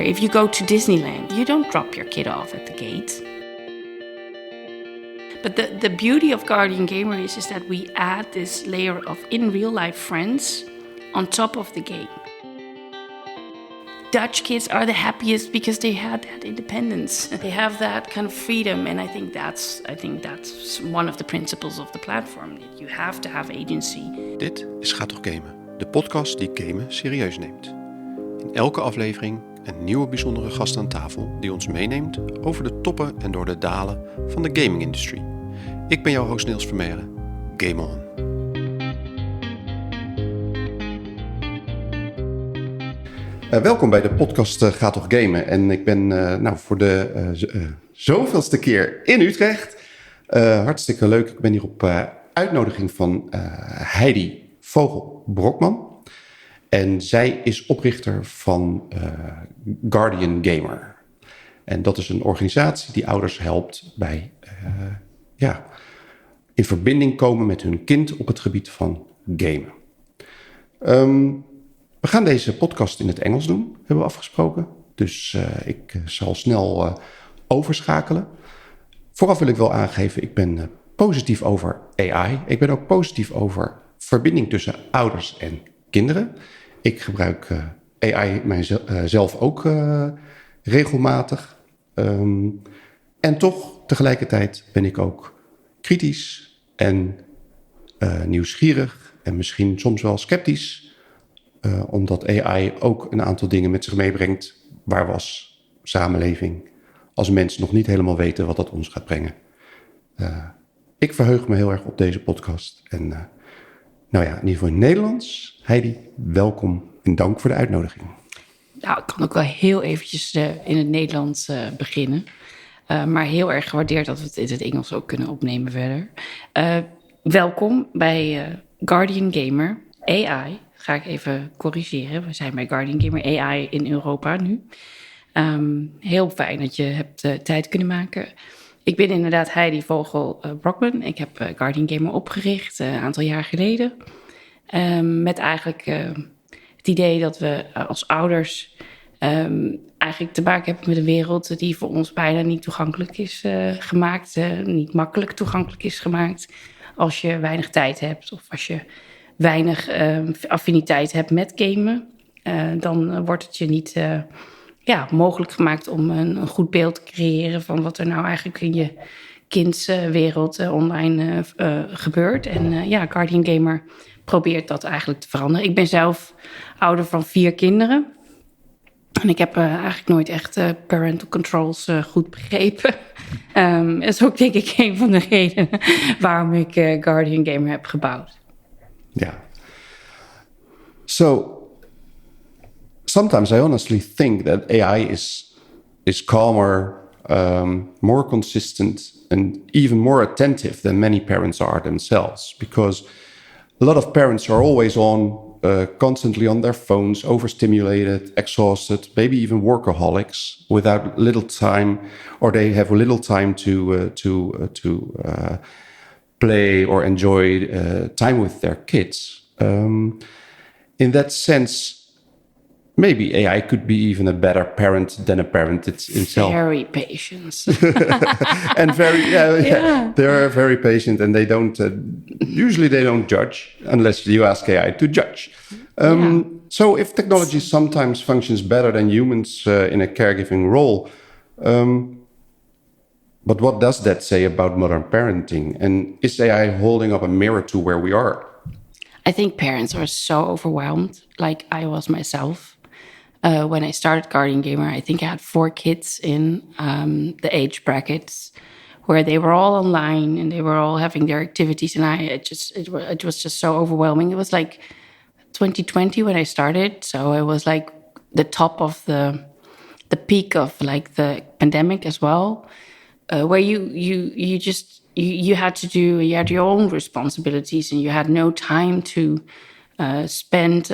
If you go to Disneyland, you don't drop your kid off at the gate. But the beauty of Guardian Gamer is that we add this layer of in real life friends on top of the game. Dutch kids are the happiest because they had that independence. They have that kind of freedom, and I think that's one of the principles of the platform. That you have to have agency. Dit is Ga Toch Gamen, de podcast die gamen serieus neemt. In elke aflevering een nieuwe bijzondere gast aan tafel die ons meeneemt over de toppen en door de dalen van de gaming industry. Ik ben jouw host Nils Vermeire. Game on! Welkom bij de podcast Ga Toch Gamen. En ik ben voor de zoveelste keer in Utrecht. Hartstikke leuk. Ik ben hier op uitnodiging van Heidi Vogel Brockmann. En zij is oprichter van Guardian Gamer. En dat is een organisatie die ouders helpt bij in verbinding komen met hun kind op het gebied van gamen. We gaan deze podcast in het Engels doen, hebben we afgesproken. Dus ik zal snel overschakelen. Vooraf wil ik wel aangeven, ik ben positief over AI. Ik ben ook positief over verbinding tussen ouders en kinderen. Ik gebruik AI mijzelf ook regelmatig. En toch tegelijkertijd ben ik ook kritisch en nieuwsgierig en misschien soms wel sceptisch. Omdat AI ook een aantal dingen met zich meebrengt waar we als samenleving, als mens nog niet helemaal weten wat dat ons gaat brengen. Ik verheug me heel erg op deze podcast. En in ieder geval in het Nederlands. Heidi, welkom en dank voor de uitnodiging. Nou, ik kan ook wel heel eventjes in het Nederlands beginnen. Maar heel erg gewaardeerd dat we het in het Engels ook kunnen opnemen verder. Welkom bij Guardian Gamer AI. Ga ik even corrigeren. We zijn bij Guardian Gamer AI in Europa nu. Heel fijn dat je hebt tijd kunnen maken. Ik ben inderdaad Heidi Vogel Brockmann. Ik heb Guardian Gamer opgericht een aantal jaar geleden. Met eigenlijk het idee dat we als ouders eigenlijk te maken hebben met een wereld die voor ons bijna niet toegankelijk is gemaakt. Niet makkelijk toegankelijk is gemaakt. Als je weinig tijd hebt of als je weinig affiniteit hebt met gamen, dan wordt het je niet mogelijk gemaakt om een goed beeld te creëren van wat er nou eigenlijk in je kindswereld online gebeurt. En Guardian Gamer probeert dat eigenlijk te veranderen. Ik ben zelf ouder van 4 kinderen. En ik heb eigenlijk nooit echt parental controls goed begrepen. Dat is ook denk ik een van de redenen waarom ik Guardian Gamer heb gebouwd. Yeah. So sometimes I honestly think that AI is calmer, more consistent, and even more attentive than many parents are themselves. Because a lot of parents are always on, constantly on their phones, overstimulated, exhausted, maybe even workaholics, without little time, or they have little time to play or enjoy time with their kids. In that sense, maybe AI could be even a better parent than a parent itself. Very patient. And they are very patient, and they don't usually they don't judge unless you ask AI to judge. So if technology sometimes functions better than humans in a caregiving role, but what does that say about modern parenting? And is AI holding up a mirror to where we are? I think parents are so overwhelmed, like I was myself. When I started Guardian Gamer, I think I had 4 kids in the age brackets where they were all online and they were all having their activities. And it was just so overwhelming. It was like 2020 when I started. So it was like the top of the peak of like the pandemic as well. Where you had your own responsibilities and you had no time to spend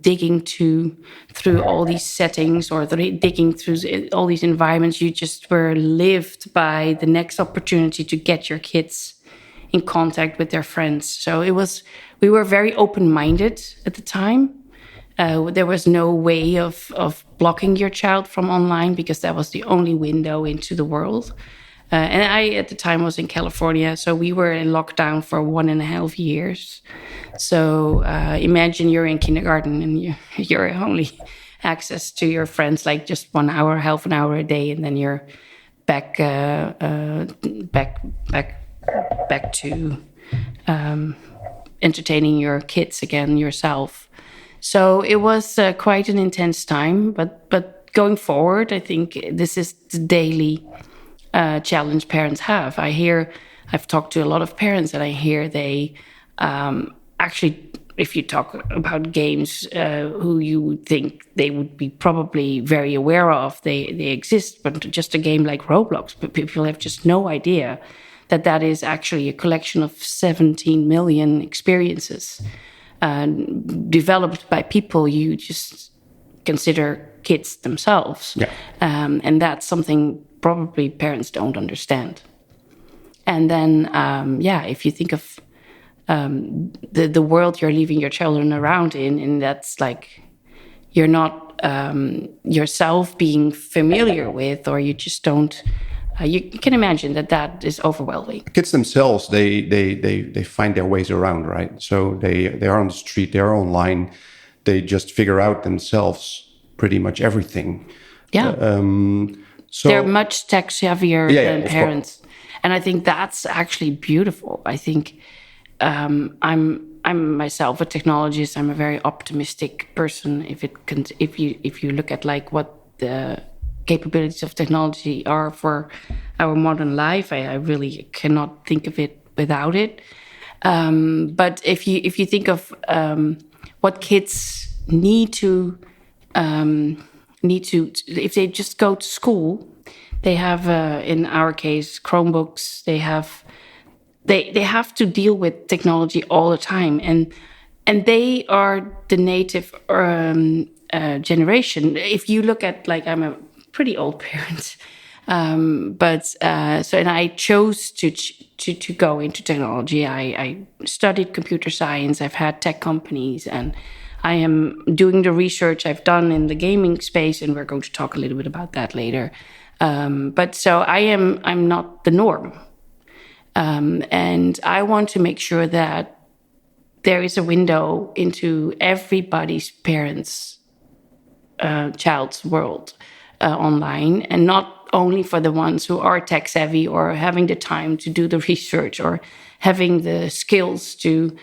digging through all these settings or digging through all these environments. You just were lived by the next opportunity to get your kids in contact with their friends. So we were very open-minded at the time. There was no way of blocking your child from online because that was the only window into the world. And I, at the time, was in California, so we were in lockdown for 1.5 years. So imagine you're in kindergarten and you're only access to your friends like just 1 hour, half an hour a day, and then you're back to entertaining your kids again yourself. So it was quite an intense time, but going forward, I think this is the daily challenge parents have. I've talked to a lot of parents, and I hear they actually, if you talk about games who you would think they would be probably very aware of, they exist, but just a game like Roblox, but people have just no idea that is actually a collection of 17 million experiences developed by people you just consider kids themselves. Yeah. And that's something probably parents don't understand. And then, if you think of the world you're leaving your children around in, and that's like you're not yourself being familiar with, or you just don't. You can imagine that is overwhelming. Kids themselves, they find their ways around, right? So they are on the street, they are online, they just figure out themselves pretty much everything. Yeah. So they're much tech savvier than parents, course. And I think that's actually beautiful. I think I'm myself a technologist. I'm a very optimistic person. If you look at like what the capabilities of technology are for our modern life, I really cannot think of it without it. But if you think of what kids need to if they just go to school, they have in our case Chromebooks. They have to deal with technology all the time, and they are the native generation. If you look at, like, I'm a pretty old parent, and I chose to go into technology. I studied computer science. I've had tech companies, and I am doing the research I've done in the gaming space, and we're going to talk a little bit about that later. But so I'm not the norm. And I want to make sure that there is a window into everybody's parents' child's world online, and not only for the ones who are tech savvy or having the time to do the research or having the skills to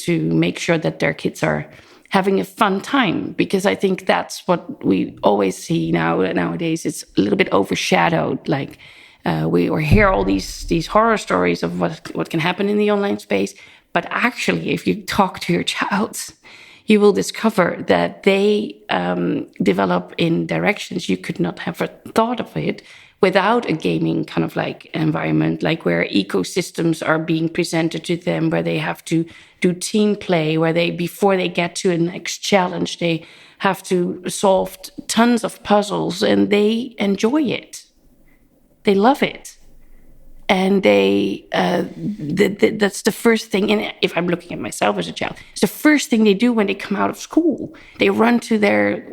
make sure that their kids are having a fun time. Because I think that's what we always see nowadays. It's a little bit overshadowed. Like we hear all these horror stories of what can happen in the online space. But actually, if you talk to your child, you will discover that they develop in directions you could not have thought of it without a gaming kind of like environment, like where ecosystems are being presented to them, where they have to do team play, where before they get to a next challenge, they have to solve tons of puzzles, and they enjoy it. They love it. And that's the first thing. And if I'm looking at myself as a child, it's the first thing they do when they come out of school. They run to their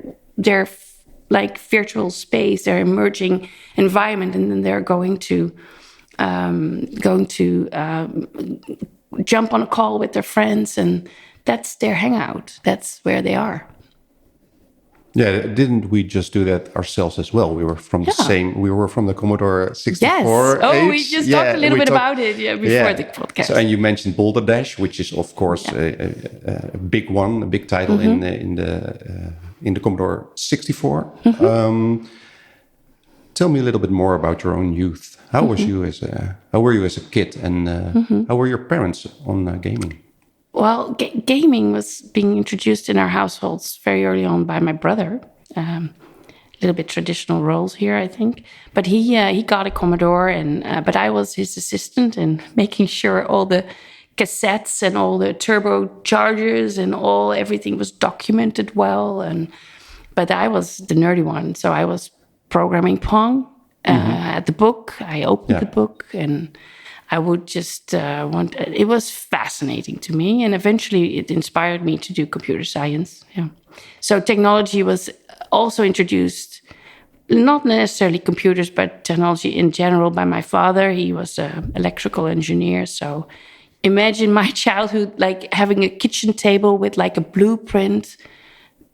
like virtual space, their emerging environment, and then they're going to jump on a call with their friends, and that's their hangout. That's where they are. Yeah, didn't we just do that ourselves as well? We were from the same. We were from the Commodore 64. Yes. Oh, age. we just talked a little bit about it before the podcast. So, and you mentioned Boulder Dash, which is of course a big one, a big title in the Commodore 64. Mm-hmm. Tell me a little bit more about your own youth. How were you as a kid, and how were your parents on gaming? Well, gaming was being introduced in our households very early on by my brother. A little bit traditional roles here, I think. But he got a Commodore, but I was his assistant in making sure all the cassettes and all the turbochargers and everything was documented well. But I was the nerdy one, so I was programming Pong at the book. I opened the book, and I would just it was fascinating to me. And eventually it inspired me to do computer science. Yeah. So technology was also introduced, not necessarily computers, but technology in general by my father. He was an electrical engineer. So imagine my childhood, like having a kitchen table with like a blueprint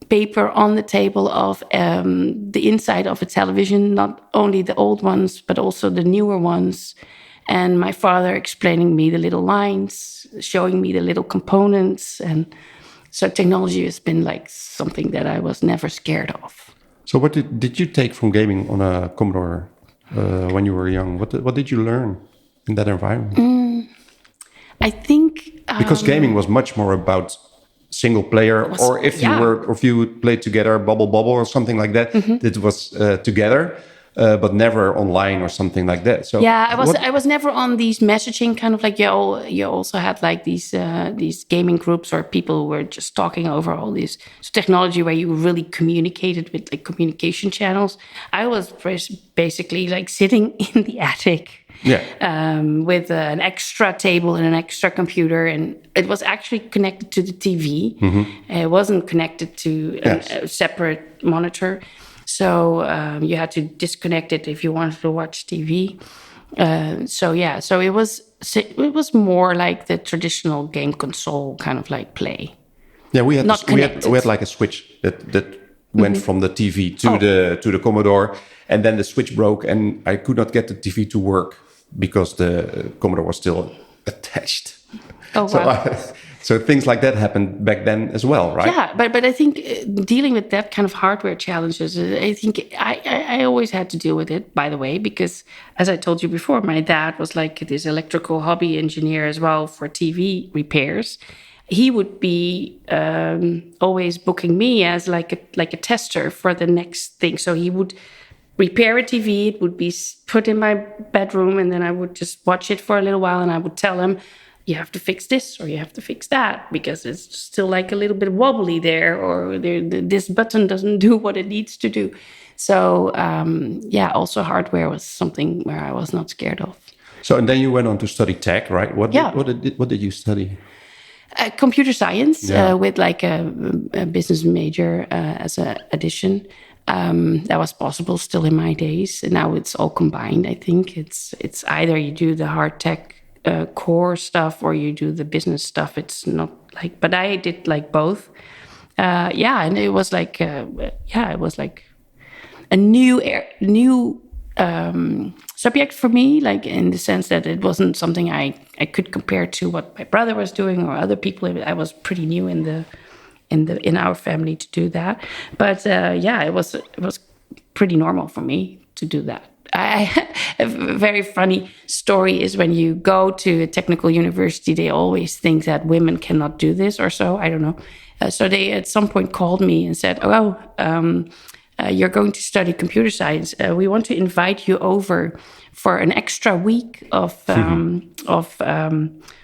paper on the table of the inside of a television, not only the old ones, but also the newer ones. And my father explaining me the little lines, showing me the little components. And so technology has been like something that I was never scared of. So what did you take from gaming on a Commodore when you were young? What did you learn in that environment? I think... because gaming was much more about single player, or if you would play together, bubble or something like that, it was together. But never online or something like that. So I was never on these messaging kind of like you also had like these gaming groups or people who were just talking over all this technology where you really communicated with like communication channels. I was basically like sitting in the attic with an extra table and an extra computer, and it was actually connected to the TV. It wasn't connected to a separate monitor. So you had to disconnect it if you wanted to watch TV. So it was more like the traditional game console kind of like play. Yeah, we had like a switch that went from the TV to the Commodore, and then the switch broke, and I could not get the TV to work because the Commodore was still attached. Oh wow. So things like that happened back then as well, right? Yeah, but I think dealing with that kind of hardware challenges, I think I always had to deal with it, by the way, because as I told you before, my dad was like this electrical hobby engineer as well for TV repairs. He would be always booking me as like a tester for the next thing. So he would repair a TV, it would be put in my bedroom, and then I would just watch it for a little while, and I would tell him, you have to fix this or you have to fix that because it's still like a little bit wobbly there, or this button doesn't do what it needs to do. So also hardware was something where I was not scared of. So and then you went on to study tech, right? What did you study? Computer science with like a business major as an addition. That was possible still in my days, and now it's all combined. I think it's either you do the hard tech core stuff or you do the business stuff. It's not like, but I did like both. And it was like, it was like a new subject for me, like in the sense that it wasn't something I could compare to what my brother was doing or other people. I was pretty new in our family to do that. But it was pretty normal for me to do that. A very funny story is when you go to a technical university, they always think that women cannot do this or so. I don't know. So they at some point called me and said, you're going to study computer science. We want to invite you over for an extra week of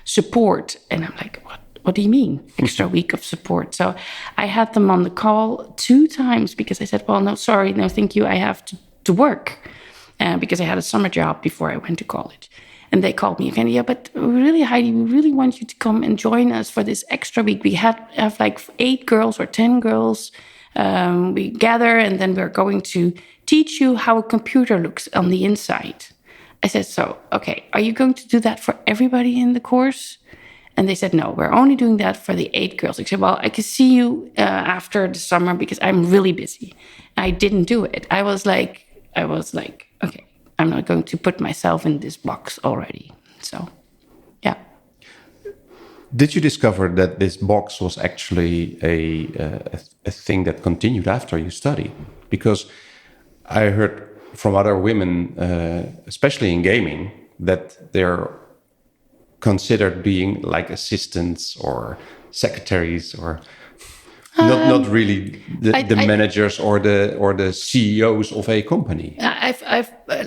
support. And I'm like, what do you mean, extra week of support? So I had them on the call 2 times because I said, well, no, sorry, no, thank you. I have to work. Because I had a summer job before I went to college. And they called me again. Yeah, but really, Heidi, we really want you to come and join us for this extra week. We have like 8 girls or 10 girls. We gather, and then we're going to teach you how a computer looks on the inside. I said, so, okay, are you going to do that for everybody in the course? And they said, no, we're only doing that for the 8 girls. I said, well, I can see you after the summer because I'm really busy. I didn't do it. I was like, okay, I'm not going to put myself in this box already. So, yeah. Did you discover that this box was actually a thing that continued after you studied? Because I heard from other women, especially in gaming, that they're considered being like assistants or secretaries or... Not really the managers or the CEOs of a company.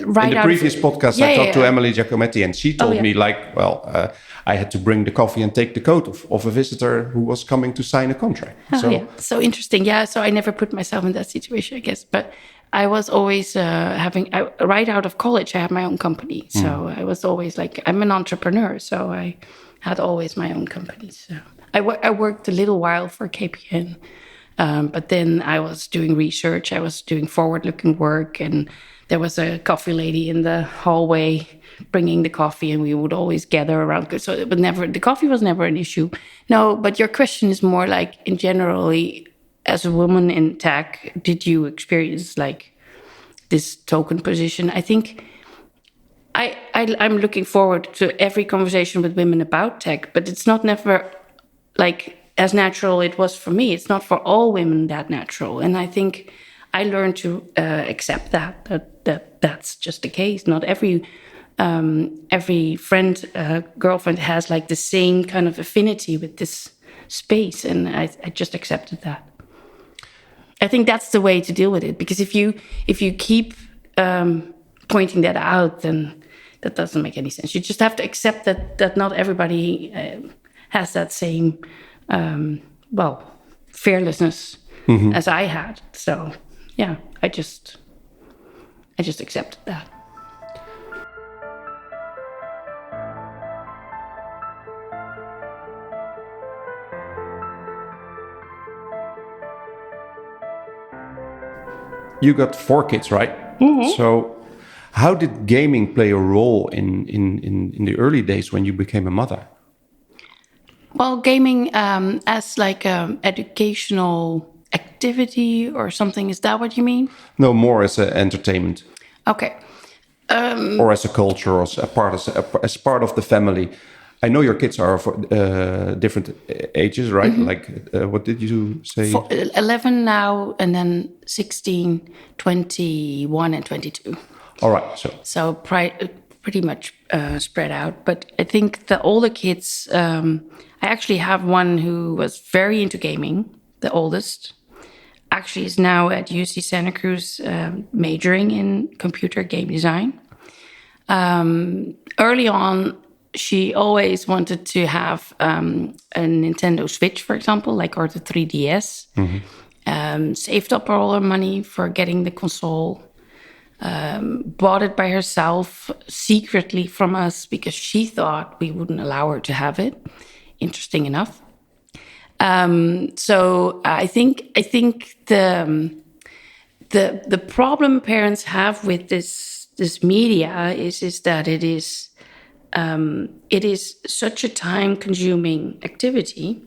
right in the out previous podcast, I talked to Emily Giacometti, and she told me I had to bring the coffee and take the coat of a visitor who was coming to sign a contract. So interesting. Yeah, so I never put myself in that situation, I guess. But I was always right out of college, I had my own company. So I was always I'm an entrepreneur, so I had always my own company. So I worked a little while for KPN, but then I was doing research. I was doing forward-looking work, and there was a coffee lady in the hallway bringing the coffee, and we would always gather around. So the coffee was never an issue. No, but your question is more in generally, as a woman in tech, did you experience this token position? I think I'm looking forward to every conversation with women about tech, but it's not never as natural it was for me. It's not for all women that natural. And I think I learned to accept that's just the case. Not every friend, girlfriend has the same kind of affinity with this space. And I just accepted that. I think that's the way to deal with it, because if you keep pointing that out, then that doesn't make any sense. You just have to accept that not everybody has that same fearlessness as I had. So yeah, I just accepted that. You got 4 kids, right? So how did gaming play a role in the early days when you became a mother? Well, gaming as educational activity or something, is that what you mean? No, more as an entertainment. Okay. Or as a culture, or as part of the family. I know your kids are for different ages, right? What did you say? 11 now, and then 16, 21, and 22. All right. So pretty much spread out. But I think the older kids, I actually have one who was very into gaming, the oldest. Actually is now at UC Santa Cruz majoring in computer game design. Early on, she always wanted to have a Nintendo Switch, for example, or the 3DS. Saved up all her money for getting the console. Bought it by herself secretly from us because she thought we wouldn't allow her to have it. Interesting enough. So I think the problem parents have with this media is that it is such a time-consuming activity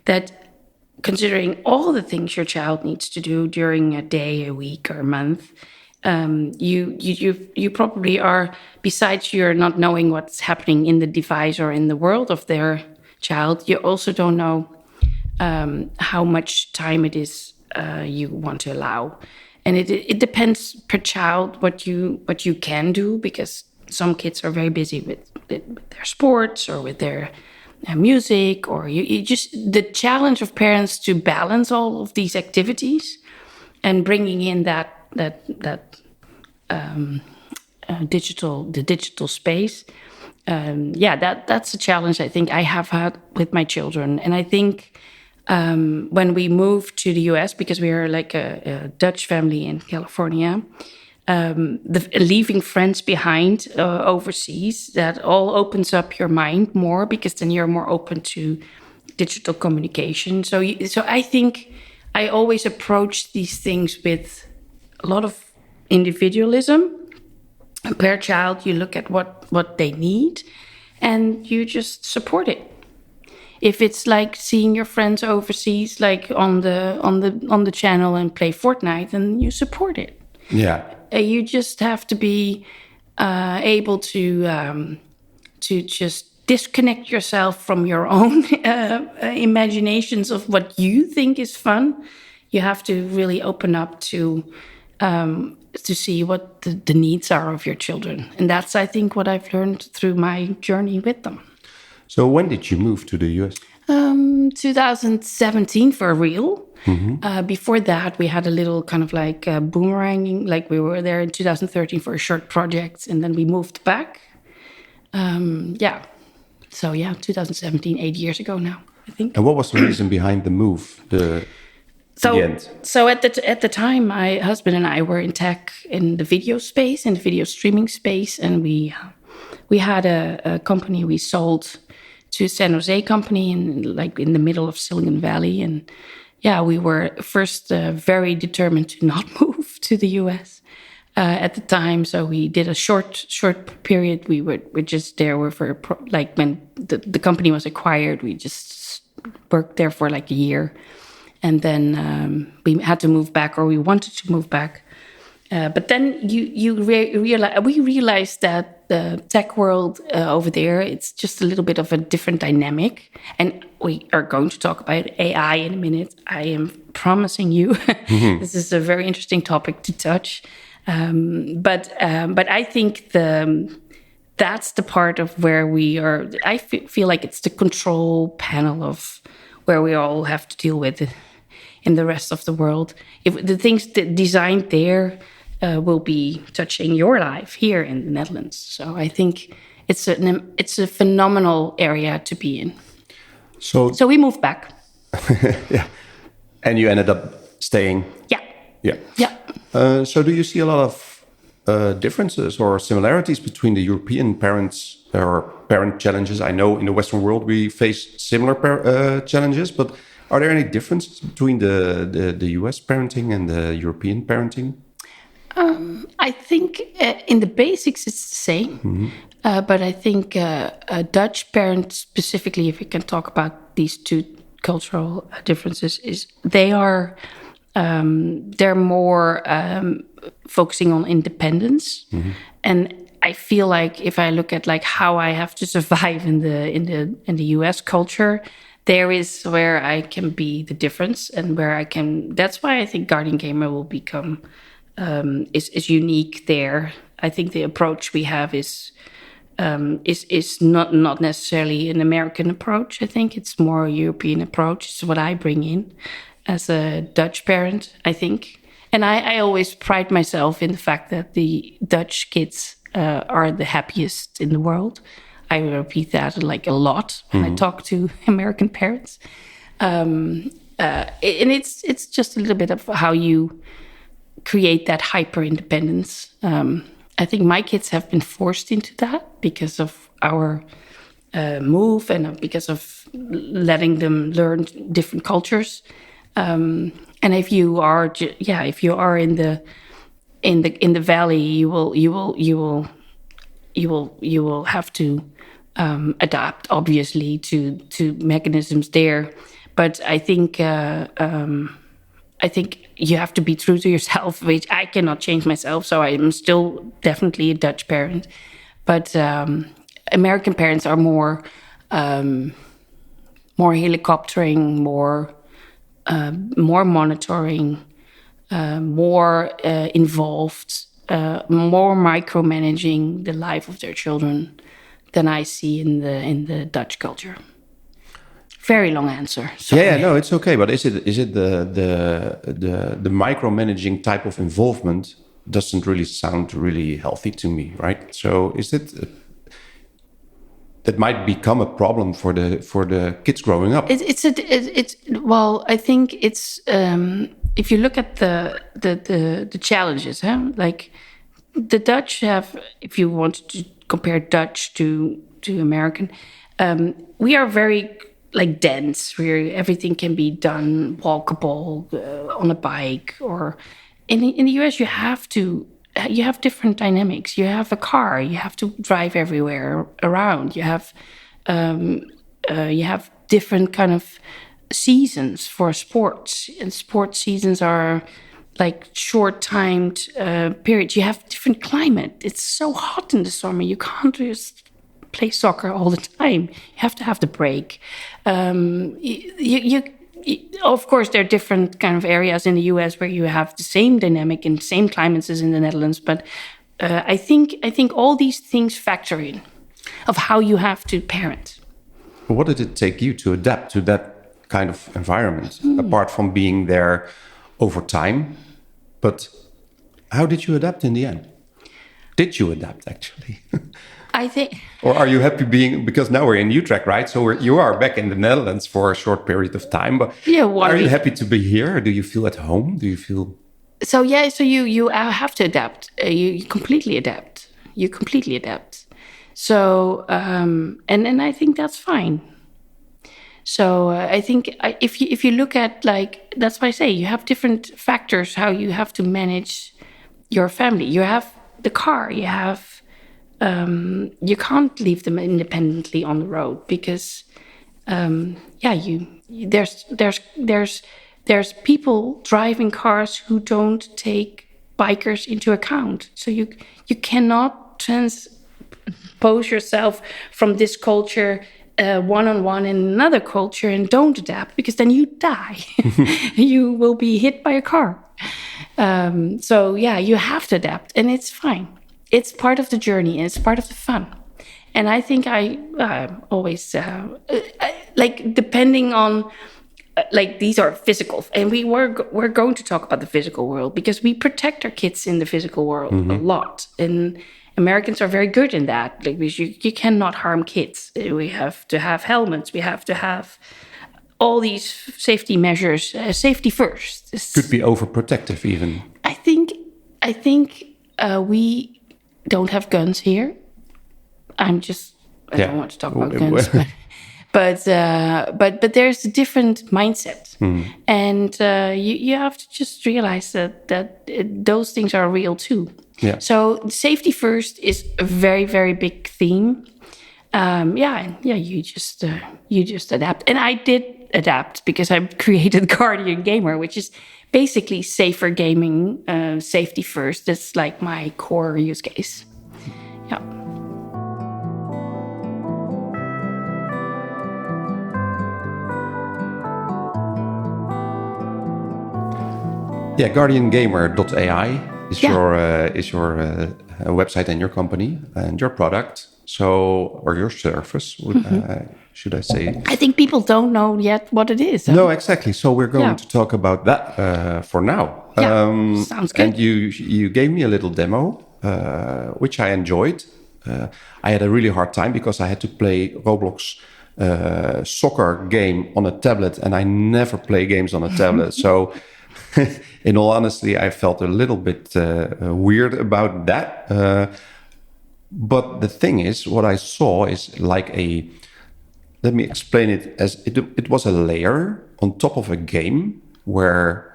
that, considering all the things your child needs to do during a day, a week, or a month, you probably are, besides you're not knowing what's happening in the device or in the world of their child, you also don't know how much time it is you want to allow. And it depends per child what you can do, because some kids are very busy with their sports or with their music, or you just, the challenge of parents to balance all of these activities and bringing in that digital space. That's a challenge I think I have had with my children. And I think when we moved to the US, because we are a Dutch family in California, leaving friends behind overseas, that all opens up your mind more, because then you're more open to digital communication. So I think I always approach these things with a lot of individualism. Per child, you look at what they need, and you just support it. If it's seeing your friends overseas, on the channel and play Fortnite, then you support it. Yeah. You just have to be able to just disconnect yourself from your own imaginations of what you think is fun. You have to really open up to see what the needs are of your children. And that's, I think, what I've learned through my journey with them. So when did you move to the US? 2017 for real. Before that, we had a little kind of like boomeranging. Like we were there in 2013 for a short project, and then we moved back. So 2017, 8 years ago now, I think. And what was the reason behind the move? The end. So at the time, my husband and I were in tech, in the video space, in the video streaming space, and we had a company we sold to a San Jose company in the middle of Silicon Valley, and we were first very determined to not move to the US at the time. So we did a short period. We were just there. When the company was acquired, we just worked there for like a year. And then we had to move back, or we wanted to move back. But then we realized that the tech world over there, it's just a little bit of a different dynamic. And we are going to talk about AI in a minute. I am promising you. This is a very interesting topic to touch. But I think that's the part of where we are. I feel like it's the control panel of where we all have to deal with in the rest of the world. If the things designed there will be touching your life here in the Netherlands. So I think it's a phenomenal area to be in. So we moved back. Yeah. And you ended up staying? Yeah. So do you see a lot of differences or similarities between the European parents or parent challenges? I know in the Western world we face similar challenges, but are there any differences between the US parenting and the European parenting? I think in the basics it's the same. But I think Dutch parents specifically, if we can talk about these two cultural differences, is they're more focusing on independence. And I feel like if I look at like how I have to survive in the US culture, there is where I can be the difference, and where I can. That's why I think Guardian Gamer will become is unique there. I think the approach we have is not necessarily an American approach. I think it's more a European approach. It's what I bring in as a Dutch parent, I think. And I always pride myself in the fact that the Dutch kids are the happiest in the world. I repeat that like a lot when I talk to American parents. And it's just a little bit of how you create that hyper independence. I think my kids have been forced into that because of our move and because of letting them learn different cultures. And if you are, in the valley, you will have to adapt, obviously, to mechanisms there. But I think you have to be true to yourself, which I cannot change myself. So I'm still definitely a Dutch parent. But American parents are more helicoptering, more monitoring, more involved, more micromanaging the life of their children than I see in the Dutch culture. Very long answer. Sorry. Yeah, no, it's okay. But is it the micromanaging type of involvement doesn't really sound really healthy to me, right? So is it that might become a problem for the kids growing up? Well, I think it's if you look at the challenges, like the Dutch have, if you want to compare Dutch to American, we are very like dense, where everything can be done walkable on a bike, or in the US you have different dynamics. You have a car, you have to drive everywhere around. You have different kind of seasons for sports, and sports seasons are like short-timed periods. You have different climate. It's so hot in the summer. You can't just play soccer all the time. You have to have the break. Of course, there are different kind of areas in the US where you have the same dynamic and same climates as in the Netherlands. But I think all these things factor in of how you have to parent. what did it take you to adapt to that kind of environment, apart from being there over time? But how did you adapt in the end? Did you adapt, actually? I think... Or are you happy because now we're in Utrecht, right? So you are back in the Netherlands for a short period of time. But are you happy to be here? Do you feel at home? Do you feel... So you have to adapt. You completely adapt. You completely adapt. So, and I think that's fine. So I think if you look at, like, that's why I say you have different factors how you have to manage your family. You have the car. You have you can't leave them independently on the road because there's people driving cars who don't take bikers into account. So you cannot transpose yourself from this culture one-on-one in another culture and don't adapt, because then you die. You will be hit by a car. So you have to adapt, and it's fine. It's part of the journey, and it's part of the fun. And I think I always like, depending on, like, these are physical, and we're going to talk about the physical world because we protect our kids in the physical world a lot, and Americans are very good in that. Like, you cannot harm kids. We have to have helmets. We have to have all these safety measures. Safety first. Could be overprotective even. I think we don't have guns here. I don't want to talk about guns, but there's a different mindset, and you have to just realize that those things are real too. Yeah. So safety first is a very, very big theme. You just adapt, and I did adapt because I created Guardian Gamer, which is basically safer gaming, safety first. That's like my core use case. Yeah. Yeah, guardiangamer.ai is your website and your company and your product. So, or your service, should I say? I think people don't know yet what it is. No, exactly. So we're going to talk about that for now. Sounds good. And you gave me a little demo, which I enjoyed. I had a really hard time because I had to play Roblox soccer game on a tablet, and I never play games on a tablet. So in all honesty, I felt a little bit weird about that. But the thing is, what I saw is like let me explain it as it was a layer on top of a game where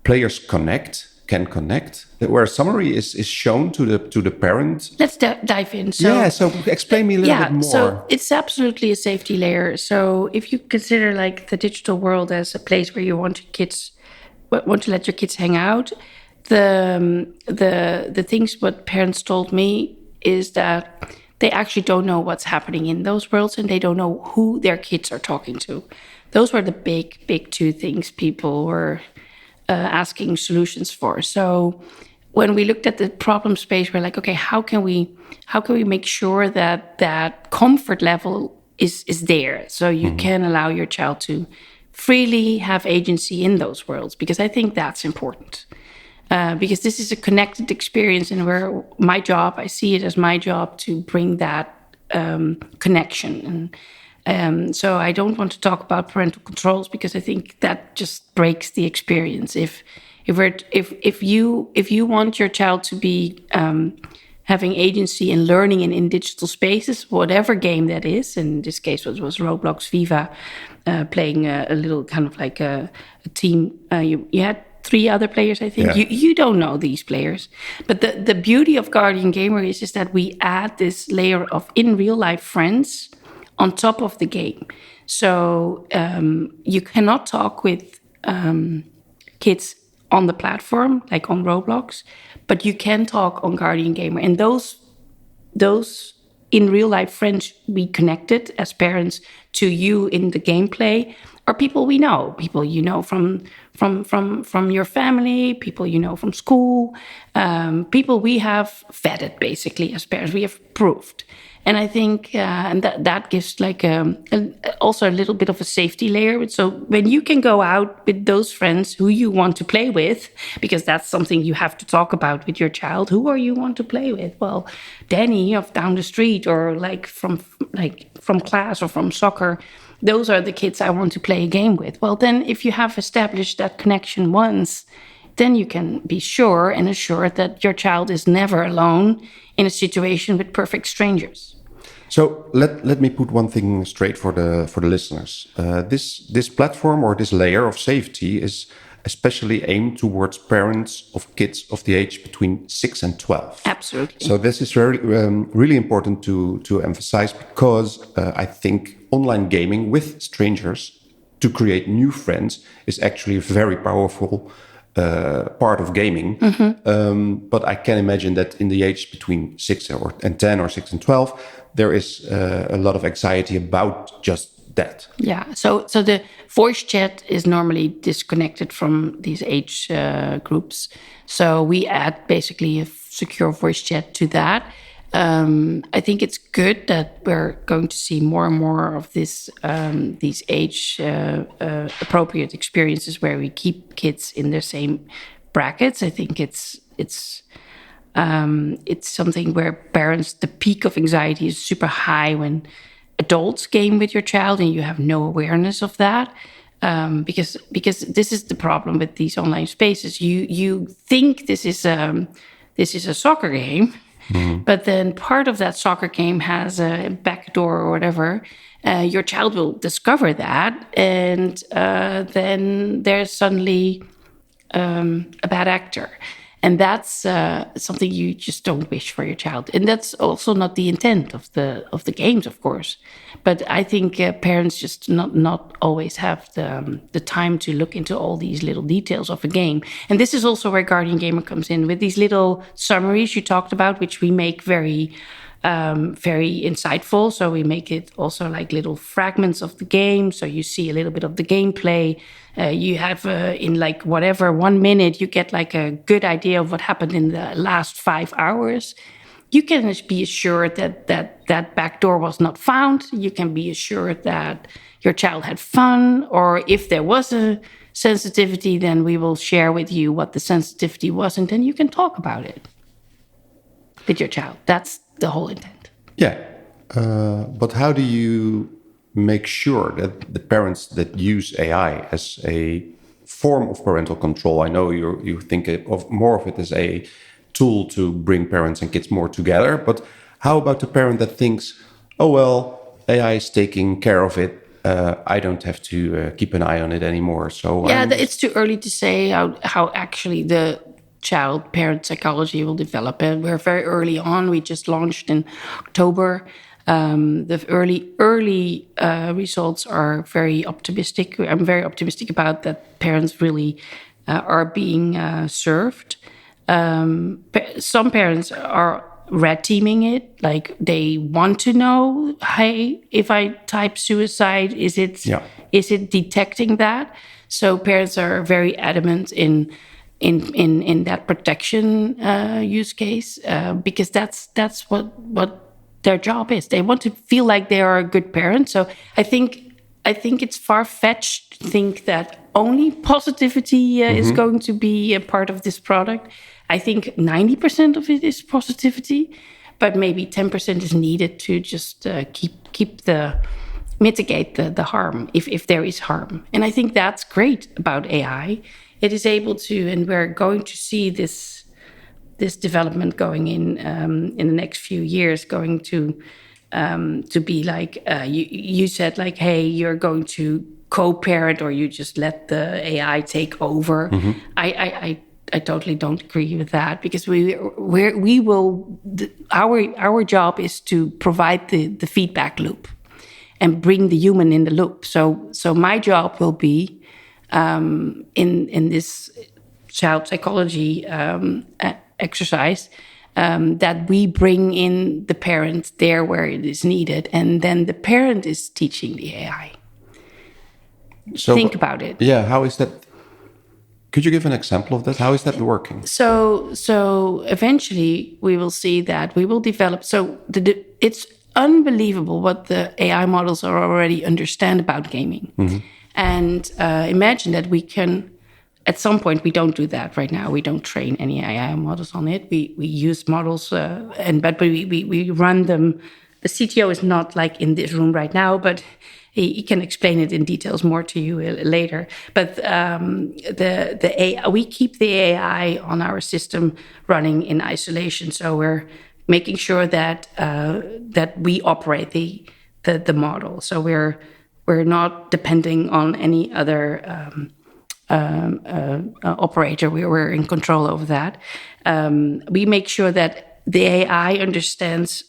players can connect, where a summary is shown to the parent. Let's dive in. So explain me a little bit more. So it's absolutely a safety layer. So if you consider, like, the digital world as a place where you want to let your kids hang out, the things what parents told me is that they actually don't know what's happening in those worlds, and they don't know who their kids are talking to. Those were the big two things people were asking solutions for. So when we looked at the problem space, we're like, okay, how can we make sure that comfort level is there, so you can allow your child to freely have agency in those worlds? Because I think that's important. Because this is a connected experience, and where I see it as my job to bring that connection. And so I don't want to talk about parental controls, because I think that just breaks the experience. If you want your child to be having agency and learning in digital spaces, whatever game that is, in this case it was Roblox Viva, playing a little kind of like a team. You had 3 other players, I think. Yeah. You don't know these players. But the beauty of Guardian Gamer is that we add this layer of in real life friends on top of the game. So you cannot talk with kids on the platform, like on Roblox, but you can talk on Guardian Gamer. And those in real life friends we connected as parents to you in the gameplay are people we know, people you know from your family, people you know from school, people we have vetted basically as parents, we have proved. And I think and that gives like also a little bit of a safety layer. So when you can go out with those friends who you want to play with, because that's something you have to talk about with your child. Who are you want to play with? Well, Danny of down the street, or from class or from soccer. Those are the kids I want to play a game with. Well, then if you have established that connection once, then you can be sure and assured that your child is never alone in a situation with perfect strangers. So let me put one thing straight for the listeners. This platform or this layer of safety is especially aimed towards parents of kids of the age between 6 and 12. Absolutely. So this is really important to emphasize, because I think online gaming with strangers to create new friends is actually a very powerful part of gaming. But I can imagine that in the age between 6 and 10 or 6 and 12, there is a lot of anxiety about just that. Yeah, so the voice chat is normally disconnected from these age groups. So we add basically a secure voice chat to that. I think it's good that we're going to see more and more of this, these age appropriate experiences where we keep kids in the same brackets. I think it's something where parents, the peak of anxiety is super high when adults game with your child and you have no awareness of that. Because this is the problem with these online spaces. You think this is a soccer game. But then part of that soccer game has a backdoor or whatever. Your child will discover that, and then there's suddenly a bad actor. And that's something you just don't wish for your child. And that's also not the intent of the games, of course. But I think parents just not always have the time to look into all these little details of a game. And this is also where Guardian Gamer comes in with these little summaries you talked about, which we make very insightful. So we make it also like little fragments of the game. So you see a little bit of the gameplay. You have in like whatever 1 minute, you get like a good idea of what happened in the last 5 hours. You can be assured that back door was not found. You can be assured that your child had fun, or if there was a sensitivity, then we will share with you what the sensitivity was, and then you can talk about it with your child. That's the whole intent. Yeah, but how do you make sure that the parents that use AI as a form of parental control? I know you think of more of it as a tool to bring parents and kids more together, but how about the parent that thinks, oh well, AI is taking care of it, I don't have to keep an eye on it anymore? So yeah, it's too early to say how actually the child-parent psychology will develop. And we're very early on. We just launched in October. The early results are very optimistic. I'm very optimistic about that. Parents really are being served. Some parents are red teaming it, like they want to know, hey, if I type suicide, is it detecting that? So parents are very adamant in that protection use case, because that's what their job is. They want to feel like they are a good parent. So I think it's far-fetched to think that only positivity is going to be a part of this product. I think 90% of it is positivity, but maybe 10% is needed to just mitigate the harm if there is harm. And I think that's great about AI. It is able to, and we're going to see this development going in the next few years, going to be like you said, like, hey, you're going to co-parent, or you just let the AI take over. I totally don't agree with that, because our job is to provide the feedback loop and bring the human in the loop. So my job will be in this child psychology exercise, that we bring in the parent there where it is needed, and then the parent is teaching the AI. So think about it. Yeah, how is that Could you give an example of that? How is that working? So eventually we will see that we will develop. So it's unbelievable what the AI models are already understand about gaming. Mm-hmm. And imagine that we can, at some point, we don't do that right now. We don't train any AI models on it. We use models, but we run them. The CTO is not like in this room right now, but he can explain it in details more to you later. But the AI, we keep the AI on our system running in isolation. So we're making sure that we operate the model. So we're not depending on any other operator. We're in control over that. We make sure that the AI understands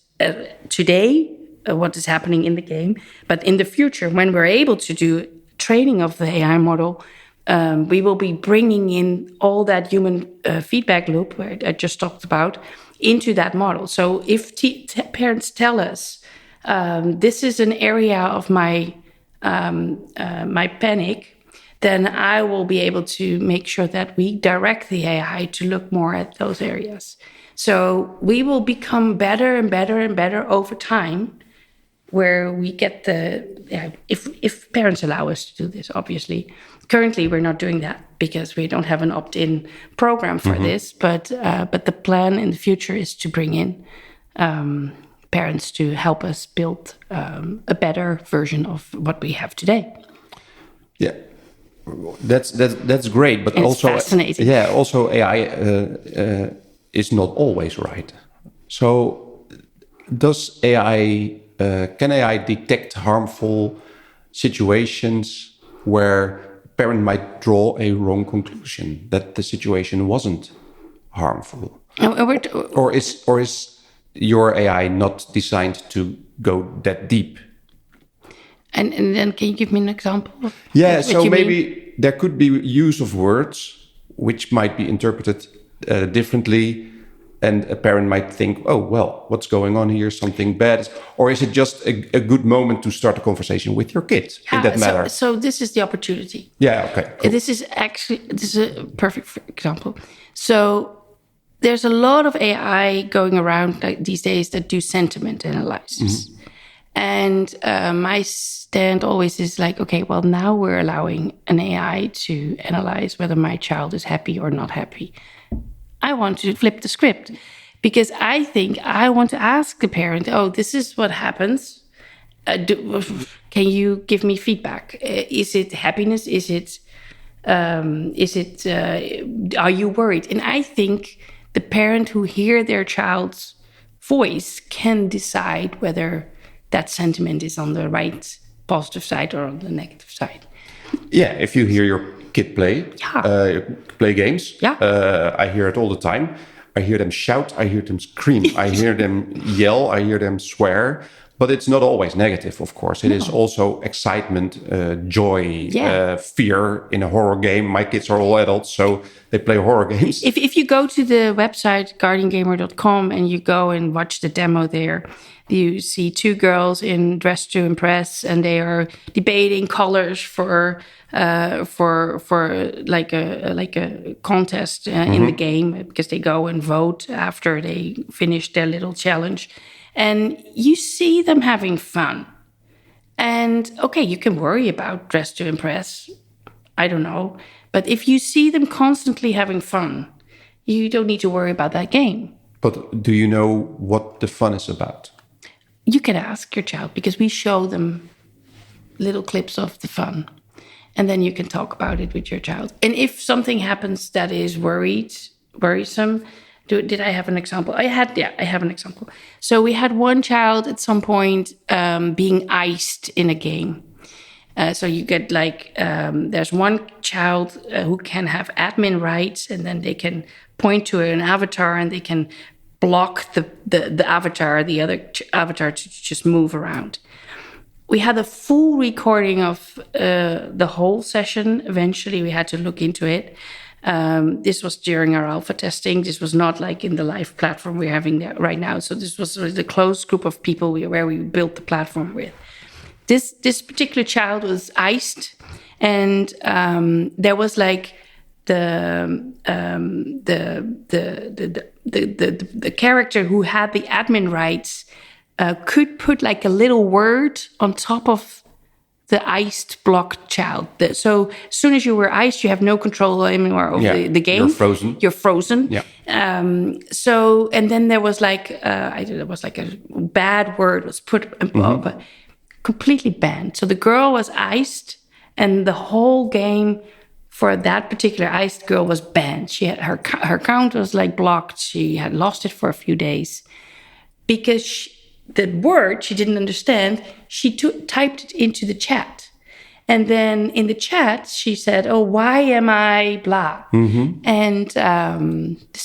today what is happening in the game, but in the future, when we're able to do training of the AI model, we will be bringing in all that human feedback loop where I just talked about into that model. So if parents tell us this is an area of my panic, then I will be able to make sure that we direct the AI to look more at those areas. So we will become better and better and better over time, where we get if parents allow us to do this, obviously. Currently, we're not doing that because we don't have an opt-in program for this. But the plan in the future is to bring in parents to help us build a better version of what we have today. Yeah, that's great. But and also, it's fascinating. Yeah, also AI is not always right. So, does AI? Can AI detect harmful situations where a parent might draw a wrong conclusion that the situation wasn't harmful? Or is your AI not designed to go that deep? And then can you give me an example? So maybe there could be use of words which might be interpreted differently. And a parent might think, oh, well, what's going on here? Something bad. Or is it just a good moment to start a conversation with your kid in that matter? So this is the opportunity. Yeah, okay. Cool. This is a perfect example. So there's a lot of AI going around these days that do sentiment analysis. Mm-hmm. And my stand always is like, okay, well, now we're allowing an AI to analyze whether my child is happy or not happy. I want to flip the script because I think I want to ask the parent, oh, this is what happens. Can you give me feedback? Is it happiness? Are you worried? And I think the parent who hear their child's voice can decide whether that sentiment is on the right positive side or on the negative side. Yeah, if you hear your kid play games. Yeah. I hear it all the time. I hear them shout. I hear them scream. I hear them yell. I hear them swear. But it's not always negative, of course. It is also excitement, joy, fear in a horror game. My kids are all adults, so they play horror games. If you go to the website, guardiangamer.com, and you go and watch the demo there, you see two girls in Dress to Impress, and they are debating colors for like a contest in the game, because they go and vote after they finish their little challenge. And you see them having fun. And okay, you can worry about Dress to Impress. I don't know. But if you see them constantly having fun, you don't need to worry about that game. But do you know what the fun is about? You can ask your child, because we show them little clips of the fun. And then you can talk about it with your child. And if something happens that is worrisome, did I have an example? I have an example. So we had one child at some point being iced in a game. So you get there's one child who can have admin rights, and then they can point to an avatar and they can block the avatar, the other avatar, to just move around. We had a full recording of the whole session. Eventually, we had to look into it. This was during our alpha testing. This was not like in the live platform we're having right now. So this was the closed group of people where we built the platform with. This particular child was iced, and there was the character who had the admin rights could put like a little word on top of the iced blocked child. So as soon as you were iced, you have no control anymore over the game. You're frozen. Yeah. So, and then there was like, there was like a bad word was put above, completely banned. So the girl was iced, and the whole game for that particular iced girl was banned. She had her account was like blocked. She had lost it for a few days because the word she didn't understand. She typed it into the chat, and then in the chat she said, "Oh, why am I blah?" And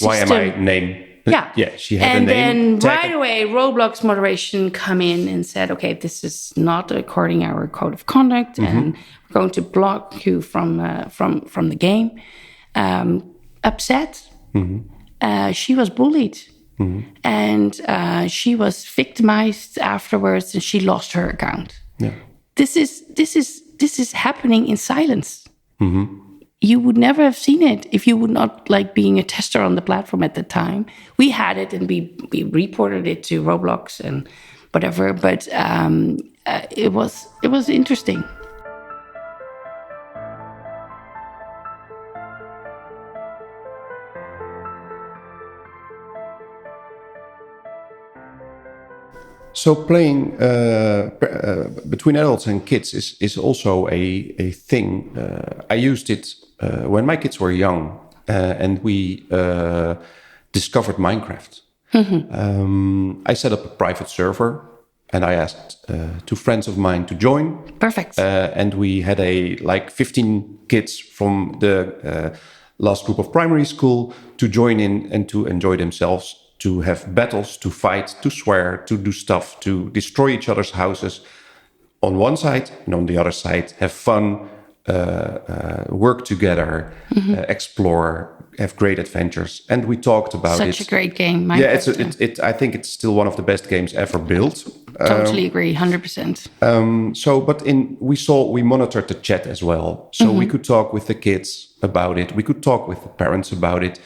why am I name? Yeah, she had a name. And then right away, Roblox moderation come in and said, "Okay, this is not according our code of conduct, and we're going to block you from the game." Upset, she was bullied, and she was victimized afterwards, and she lost her account. Yeah. This is happening in silence. You would never have seen it if you would not like being a tester on the platform at the time. We had it and we reported it to Roblox and whatever, but it was interesting. So playing between adults and kids is also a thing. I used it when my kids were young, and we discovered Minecraft. I set up a private server, and I asked 2 friends of mine to join. Perfect. And we had 15 kids from the last group of primary school to join in and to enjoy themselves, to have battles, to fight, to swear, to do stuff, to destroy each other's houses on one side, and on the other side, have fun, work together, explore, have great adventures. And we talked about Such a great game, Minecraft. Yeah, I think it's still one of the best games ever built. Totally agree, 100%. We monitored the chat as well. So we could talk with the kids about it. We could talk with the parents about it.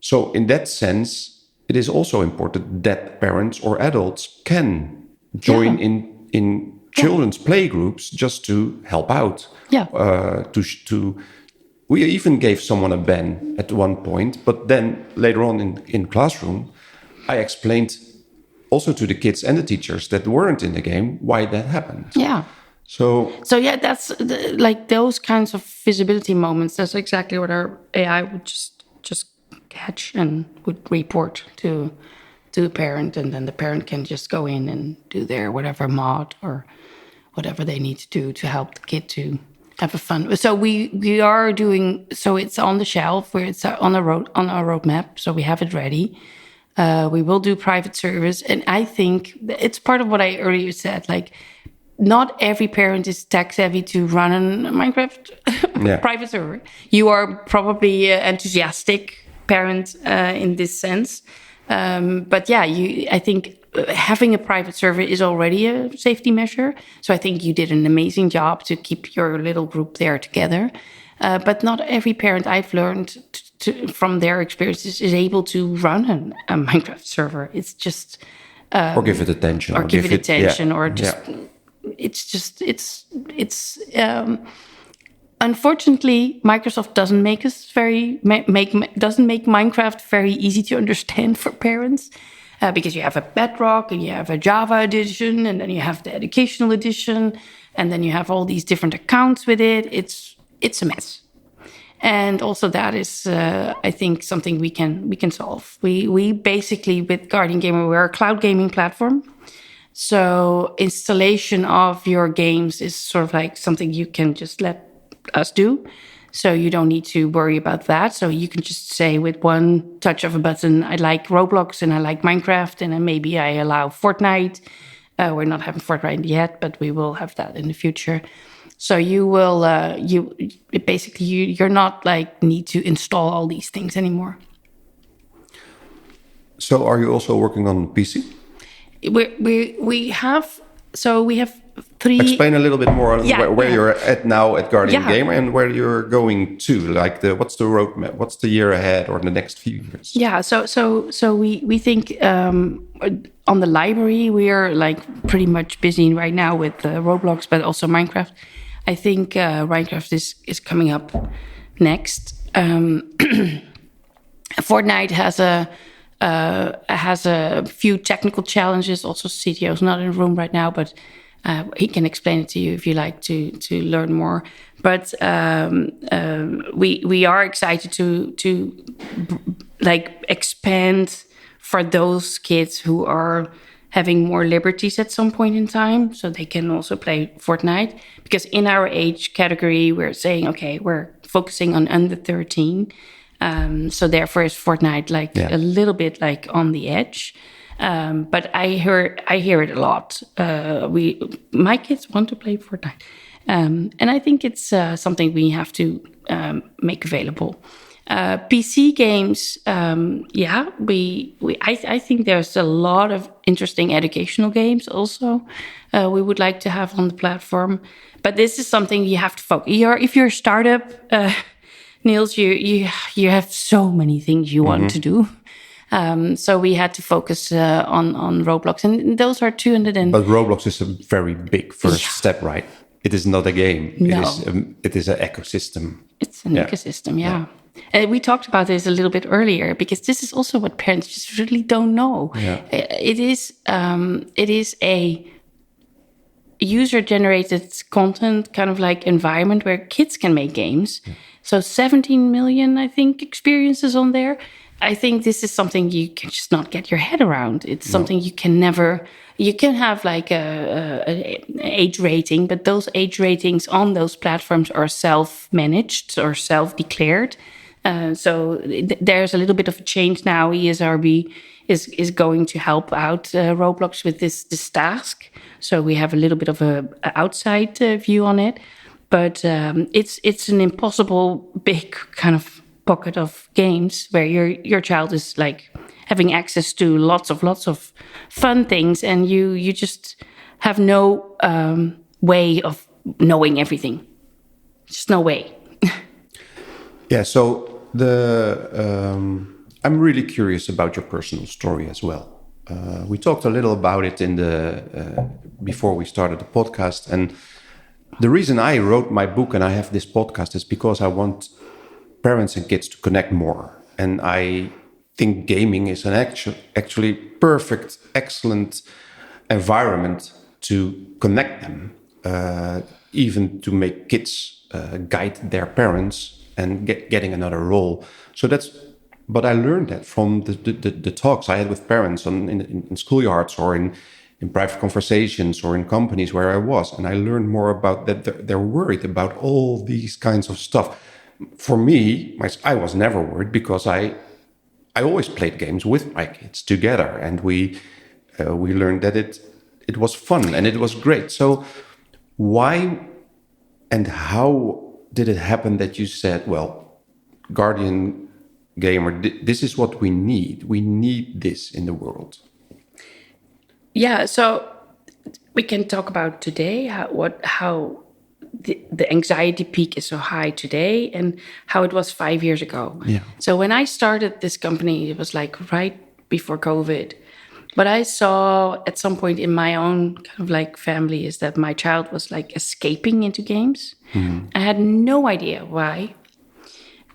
So in that sense, it is also important that parents or adults can join in children's playgroups just to help out. Yeah. We even gave someone a ban at one point, but then later on in classroom, I explained also to the kids and the teachers that weren't in the game why that happened. Yeah. So yeah, that's like those kinds of visibility moments. That's exactly what our AI would just catch and would report to the parent, and then the parent can just go in and do their whatever mod or whatever they need to do to help the kid to have a fun. So we are doing, so it's on the shelf where it's on our roadmap. So we have it ready. We will do private service, and I think it's part of what I earlier said. Like, not every parent is tech savvy to run a Minecraft private server. You are probably enthusiastic parent in this sense, but yeah, I think having a private server is already a safety measure. So I think you did an amazing job to keep your little group there together. But not every parent I've learned from their experiences is able to run a Minecraft server. It's just or give it attention, it's unfortunately, Microsoft doesn't make Minecraft very easy to understand for parents, because you have a Bedrock and you have a Java edition, and then you have the educational edition, and then you have all these different accounts with it. It's a mess, and also that is, I think, something we can solve. We basically, with Guardian Gamer, we're a cloud gaming platform. So installation of your games is sort of like something you can just let us do. So you don't need to worry about that. So you can just say with one touch of a button, I like Roblox and I like Minecraft, and then maybe I allow Fortnite. We're not having Fortnite yet, but we will have that in the future. So you will, you're not like need to install all these things anymore. So are you also working on PC? We have So we have 3. Explain a little bit more on where you're at now at Guardian Gamer and where you're going to. Like what's the roadmap? What's the year ahead or the next few years? Yeah. So we think on the library we are like pretty much busy right now with Roblox, but also Minecraft. I think Minecraft is coming up next. Fortnite has a few technical challenges. Also, CTO is not in the room right now, but he can explain it to you if you like to learn more. But we are excited to like expand for those kids who are having more liberties at some point in time, so they can also play Fortnite. Because in our age category, we're saying, okay, we're focusing on under 13. So therefore is Fortnite a little bit like on the edge. But I hear it a lot. My kids want to play Fortnite. And I think it's something we have to make available. PC games, I think there's a lot of interesting educational games also we would like to have on the platform. But this is something you have to focus. If you're a startup, Nils, you have so many things you want to do. So we had to focus on Roblox, and those are 200. But Roblox is a very big first step, right? It is not a game. No. It is an ecosystem. It's an ecosystem, yeah. And we talked about this a little bit earlier because this is also what parents just really don't know. Yeah. It is a user-generated content kind of like environment where kids can make games. Yeah. So 17 million, I think, experiences on there. I think this is something you can just not get your head around. It's something you can never... You can have like a age rating, but those age ratings on those platforms are self-managed or self-declared. So there's a little bit of a change now. ESRB is going to help out Roblox with this task. So we have a little bit of a outside view on it. But it's an impossible big kind of pocket of games where your child is like having access to lots of fun things, and you just have no way of knowing everything. Just no way. Yeah. So I'm really curious about your personal story as well. We talked a little about it in before we started the podcast, and the reason I wrote my book and I have this podcast is because I want parents and kids to connect more. And I think gaming is an actually perfect, excellent environment to connect them, even to make kids guide their parents and getting another role. So but I learned that from the talks I had with parents in schoolyards or in private conversations or in companies where I was. And I learned more about that. They're worried about all these kinds of stuff. For me, I was never worried because I always played games with my kids together. And we learned that it was fun and it was great. So why and how did it happen that you said, well, Guardian Gamer, this is what we need. We need this in the world. Yeah, so we can talk about today how the anxiety peak is so high today and how it was 5 years ago. Yeah. So when I started this company, it was like right before COVID. But I saw at some point in my own kind of like family is that my child was like escaping into games. Mm-hmm. I had no idea why.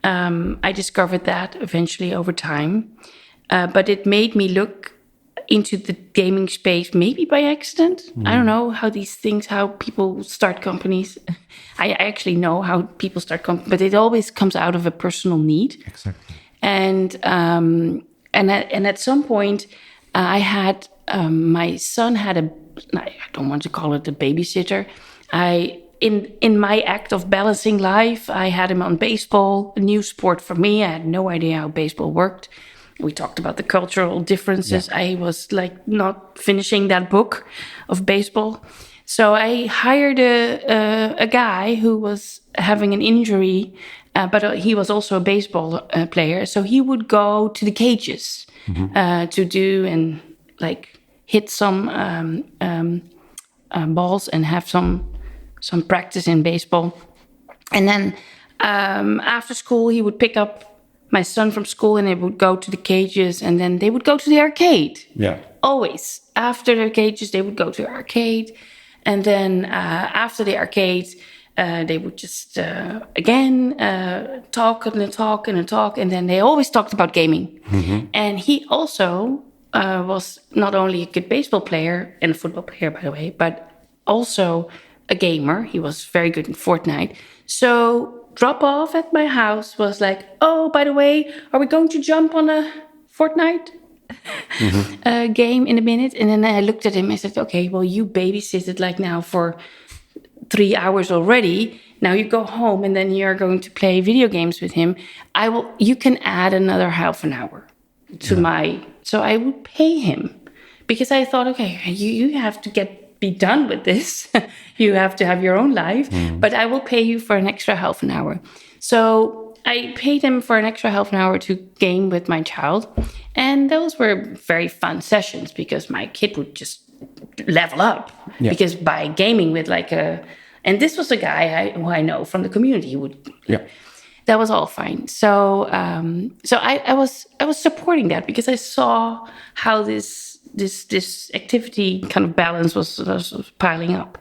I discovered that eventually over time. But it made me look into the gaming space, maybe by accident. I don't know how people start companies. I actually know how people start companies, but it always comes out of a personal need. Exactly. And at some point, I had my son had I don't want to call it a babysitter. In my act of balancing life, I had him on baseball, a new sport for me. I had no idea how baseball worked. We talked about the cultural differences. Yeah. I was like not finishing that book of baseball. So I hired a guy who was having an injury, but he was also a baseball player. So he would go to the cages to do and like hit some balls and have some practice in baseball. And then after school, he would pick up my son from school and they would go to the cages and then they would go to the arcade. Yeah. Always. After the cages, they would go to the arcade. And then after the arcade, they would just, again, talk and talk and talk. And then they always talked about gaming. Mm-hmm. And he also was not only a good baseball player and a football player, by the way, but also a gamer. He was very good in Fortnite. So drop off at my house was like, oh, by the way, are we going to jump on a Fortnite game in a minute? And then I looked at him and said, okay, well, you babysitted like now for 3 hours already. Now you go home and then you're going to play video games with him. You can add another half an hour to so I would pay him because I thought, okay, you have to be done with this. You have to have your own life, but I will pay you for an extra half an hour. So I paid him for an extra half an hour to game with my child. And those were very fun sessions because my kid would just level up. Yeah. Because by gaming with and this was a guy who I know from the community that was all fine. So I was supporting that because I saw how this activity kind of balance was piling up.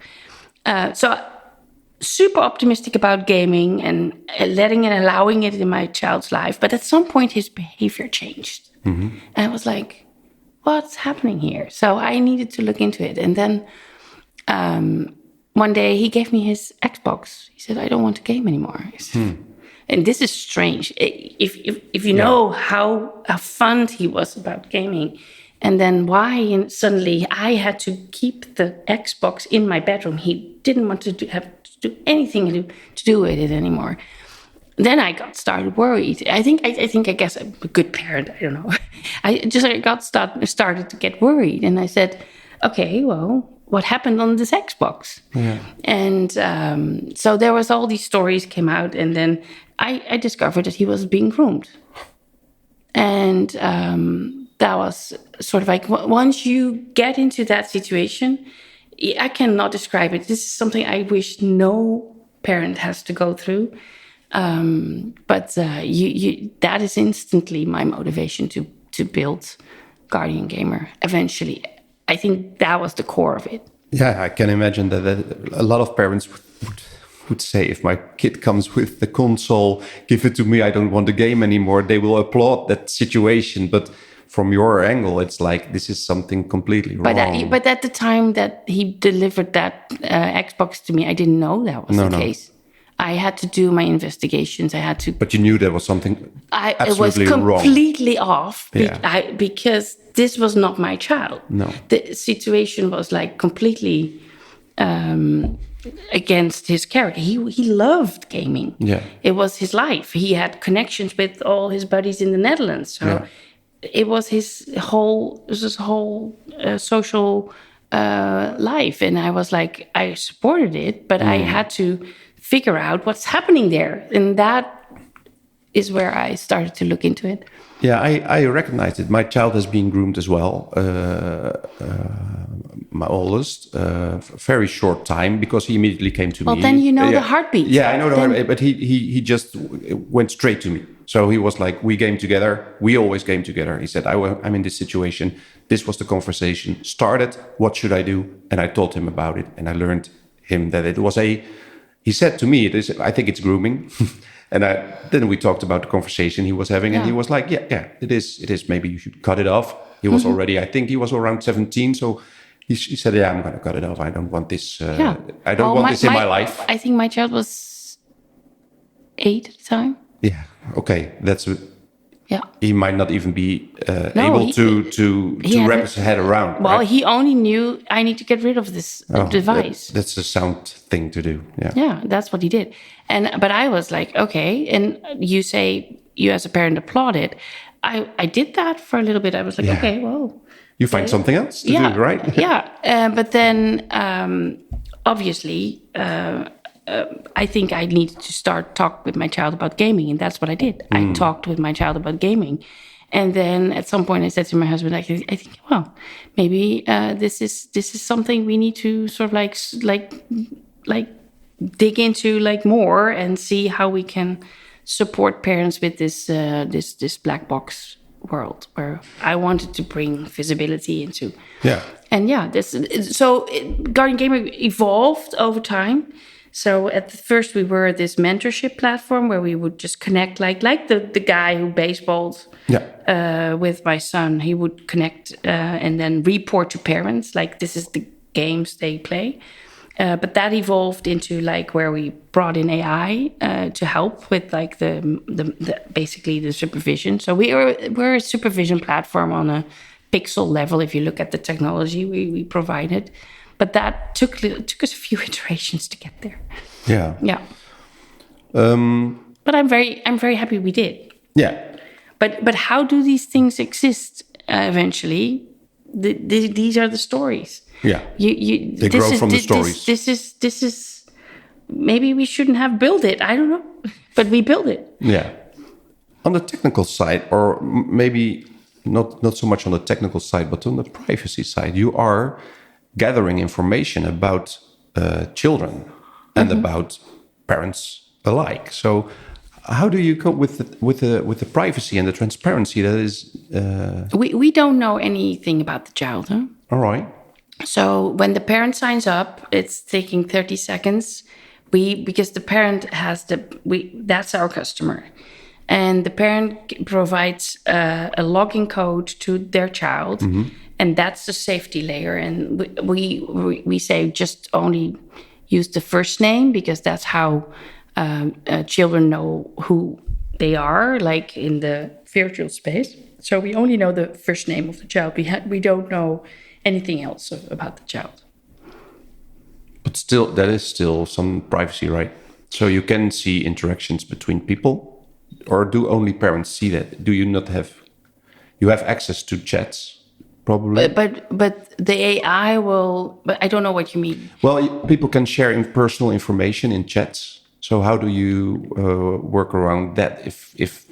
So super optimistic about gaming and letting and allowing it in my child's life. But at some point, his behavior changed. Mm-hmm. And I was like, what's happening here? So I needed to look into it. And then one day he gave me his Xbox. He said, I don't want to game anymore. And this is strange. If you know how fond he was about gaming, and then why suddenly I had to keep the Xbox in my bedroom. He didn't want to have to do anything to do with it anymore. Then I got started worried. I guess I'm a good parent. I don't know. I got started to get worried, and I said, okay, well, what happened on this Xbox? Yeah. And so there was all these stories came out, and then I discovered that he was being groomed. And that was sort of like, once you get into that situation, I cannot describe it. This is something I wish no parent has to go through. But that is instantly my motivation to build Guardian Gamer eventually. I think that was the core of it. Yeah, I can imagine that a lot of parents would say, if my kid comes with the console, give it to me, I don't want the game anymore. They will applaud that situation. But from your angle, it's like, this is something completely wrong. But at the time that he delivered that Xbox to me, I didn't know that was the case. I had to do my investigations. But you knew there was something absolutely wrong. It was completely off because this was not my child. No. The situation was like completely against his character. He loved gaming. Yeah. It was his life. He had connections with all his buddies in the Netherlands. So it was his whole social life. And I was like, I supported it, but I had to figure out what's happening there. And that is where I started to look into it. Yeah, I recognize it. My child has been groomed as well. My oldest, very short time, because he immediately came to me. Well, then you know the heartbeat. Yeah, I know the heartbeat, but he just went straight to me. So he was like, we game together. We always game together. He said, I'm in this situation. This was the conversation. Started, what should I do? And I told him about it. And I learned him that it was he said to me, I think it's grooming. And then we talked about the conversation he was having, and he was like, yeah, it is. Maybe you should cut it off. He was already, I think he was around 17. So he said, yeah, I'm going to cut it off. I don't want this. I don't want this in my life. I think my child was 8 at the time. Yeah. Okay. He might not even be able to wrap his head around. Well, right? He only knew I need to get rid of this device. That's a sound thing to do. Yeah. Yeah, that's what he did. But I was like, okay. And you say you as a parent applaud it. I did that for a little bit. I was like, okay, well. You find something else to do, right? Yeah. But then obviously I think I needed to start talk with my child about gaming, and that's what I did. I talked with my child about gaming, And then at some point I said to my husband, I think, well, maybe this is something we need to sort of like dig into like more and see how we can support parents with this black box world where I wanted to bring visibility into. Yeah. And Guardian Gamer evolved over time. So at first we were this mentorship platform where we would just connect like the guy who baseballed with my son. He would connect and then report to parents like this is the games they play. But that evolved into like where we brought in AI to help with like the basically the supervision. So we're a supervision platform on a pixel level. If you look at the technology we provided, but that took us a few iterations to get there. Yeah. But I'm very happy we did. Yeah. But how do these things exist eventually? These are the stories. Yeah, they grow from the stories. This is maybe we shouldn't have built it. I don't know, but we built it. Yeah, on the technical side, or maybe not so much on the technical side, but on the privacy side, you are gathering information about children and about parents alike. So, how do you cope with the privacy and the transparency that is? We don't know anything about the child. Huh? All right. So when the parent signs up, it's taking 30 seconds. Because the parent has that's our customer, and the parent provides a login code to their child, and that's the safety layer. And we say just only use the first name because that's how children know who they are, like in the virtual space. So we only know the first name of the child. We don't know anything else about the child. But still, that is still some privacy, right? So you can see interactions between people, or do only parents see that? Do you not have? You have access to chats, probably. But the AI will. But I don't know what you mean. Well, people can share personal information in chats. So how do you work around that? If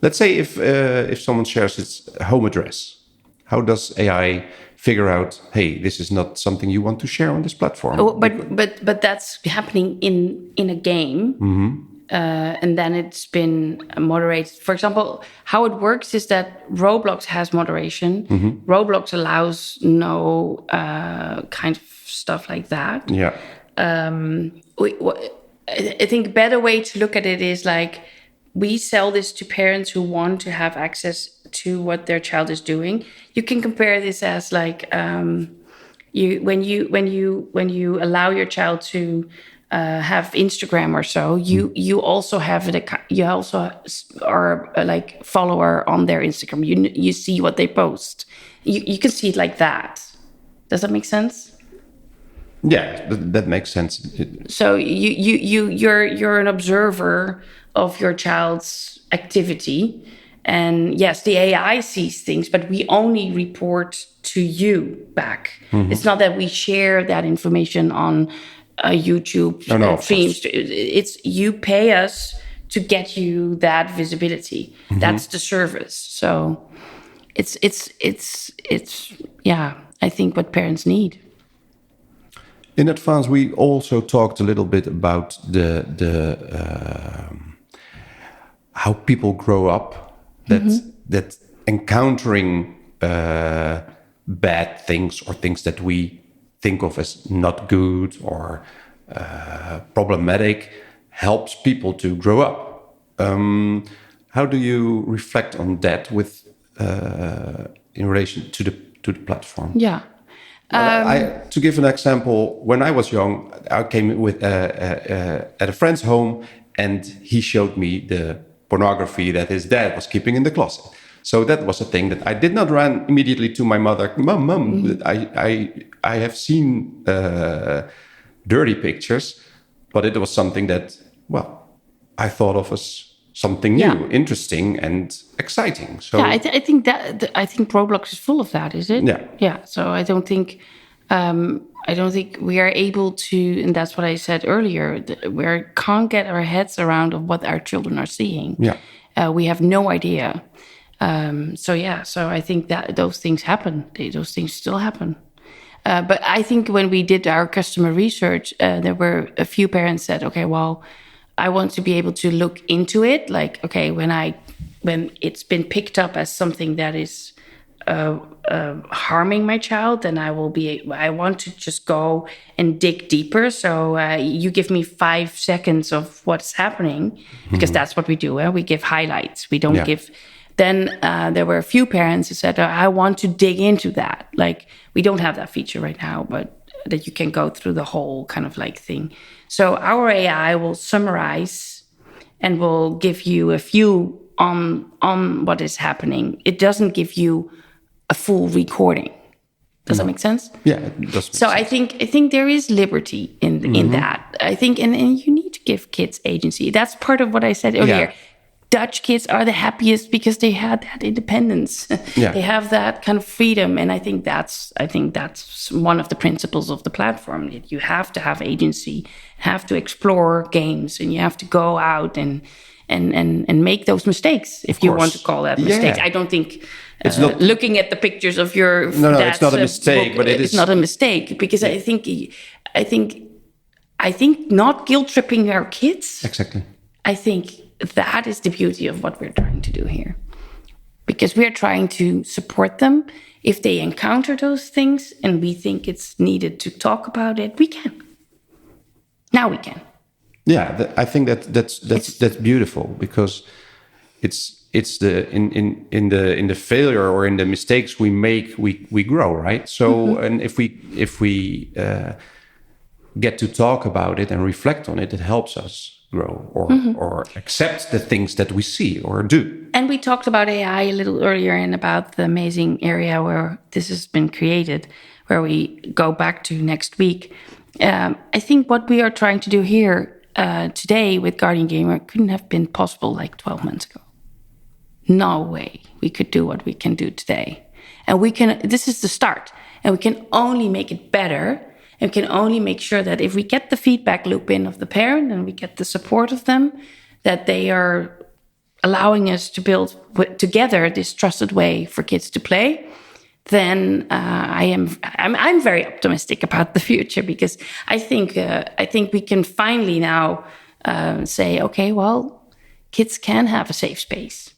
let's say if someone shares its home address, how does AI figure out, hey, this is not something you want to share on this platform? Oh, but that's happening in a game, and then it's been moderated. For example, how it works is that Roblox has moderation. Roblox allows no kind of stuff like that. Yeah. I think a better way to look at it is like we sell this to parents who want to have access to what their child is doing. You can compare this as like when you allow your child to have Instagram or so, you also have it. You also are like follower on their Instagram. You see what they post. You can see it like that. Does that make sense? Yeah, that makes sense. So you're an observer of your child's activity. And yes, the AI sees things, but we only report to you back. It's not that we share that information on YouTube streams. It's you pay us to get you that visibility. That's the service. So it's I think what parents need. In advance, we also talked a little bit about the how people grow up. That encountering bad things or things that we think of as not good or problematic helps people to grow up. How do you reflect on that with in relation to the platform? Yeah. To give an example, when I was young, I came with at a friend's home, and he showed me the pornography that his dad was keeping in the closet. So that was a thing that I did not run immediately to my mother. Mom, I have seen dirty pictures, but it was something that, well, I thought of as something new, interesting, and exciting. So I think Roblox is full of that. Is it? Yeah. So I don't think we are able to, and that's what I said earlier. We can't get our heads around of what our children are seeing. Yeah. We have no idea. So I think that those things happen. Those things still happen. But I think when we did our customer research, there were a few parents said, okay, well, I want to be able to look into it. Like, okay, when it's been picked up as something that is harming my child, then I want to just go and dig deeper. So you give me 5 seconds of what's happening, because that's what we do. We give highlights. We don't give... Then there were a few parents who said, I want to dig into that. Like, we don't have that feature right now, but that you can go through the whole kind of like thing. So our AI will summarize and will give you a view on what is happening. It doesn't give you a full recording. Does that make sense? Yeah, it does. So I think there is liberty in that. I think, and you need to give kids agency. That's part of what I said earlier. Yeah. Dutch kids are the happiest because they had that independence. Yeah. They have that kind of freedom, and I think that's one of the principles of the platform. That you have to have agency, have to explore games, and you have to go out and make those mistakes, if you want to call that mistakes. Yeah. I don't think it's not looking at the pictures of your no, it's not a mistake, book, but it is. It's not a mistake, because I think not guilt tripping our kids. Exactly. I think that is the beauty of what we're trying to do here, because we're trying to support them. If they encounter those things and we think it's needed to talk about it, we can. Now we can. Yeah, I think that's beautiful, because it's the in the failure or in the mistakes we make, we grow, right? So and if we get to talk about it and reflect on it, it helps us grow or accept the things that we see or do. And we talked about AI a little earlier, and about the amazing area where this has been created, where we go back to next week. I think what we are trying to do here today with Guardian Gamer couldn't have been possible like 12 months ago. No way we could do what we can do today. And this is the start, and we can only make it better. And we can only make sure that if we get the feedback loop in of the parent and we get the support of them, that they are allowing us to build together this trusted way for kids to play, then I'm very optimistic about the future, because I think we can finally now say, okay, well, kids can have a safe space.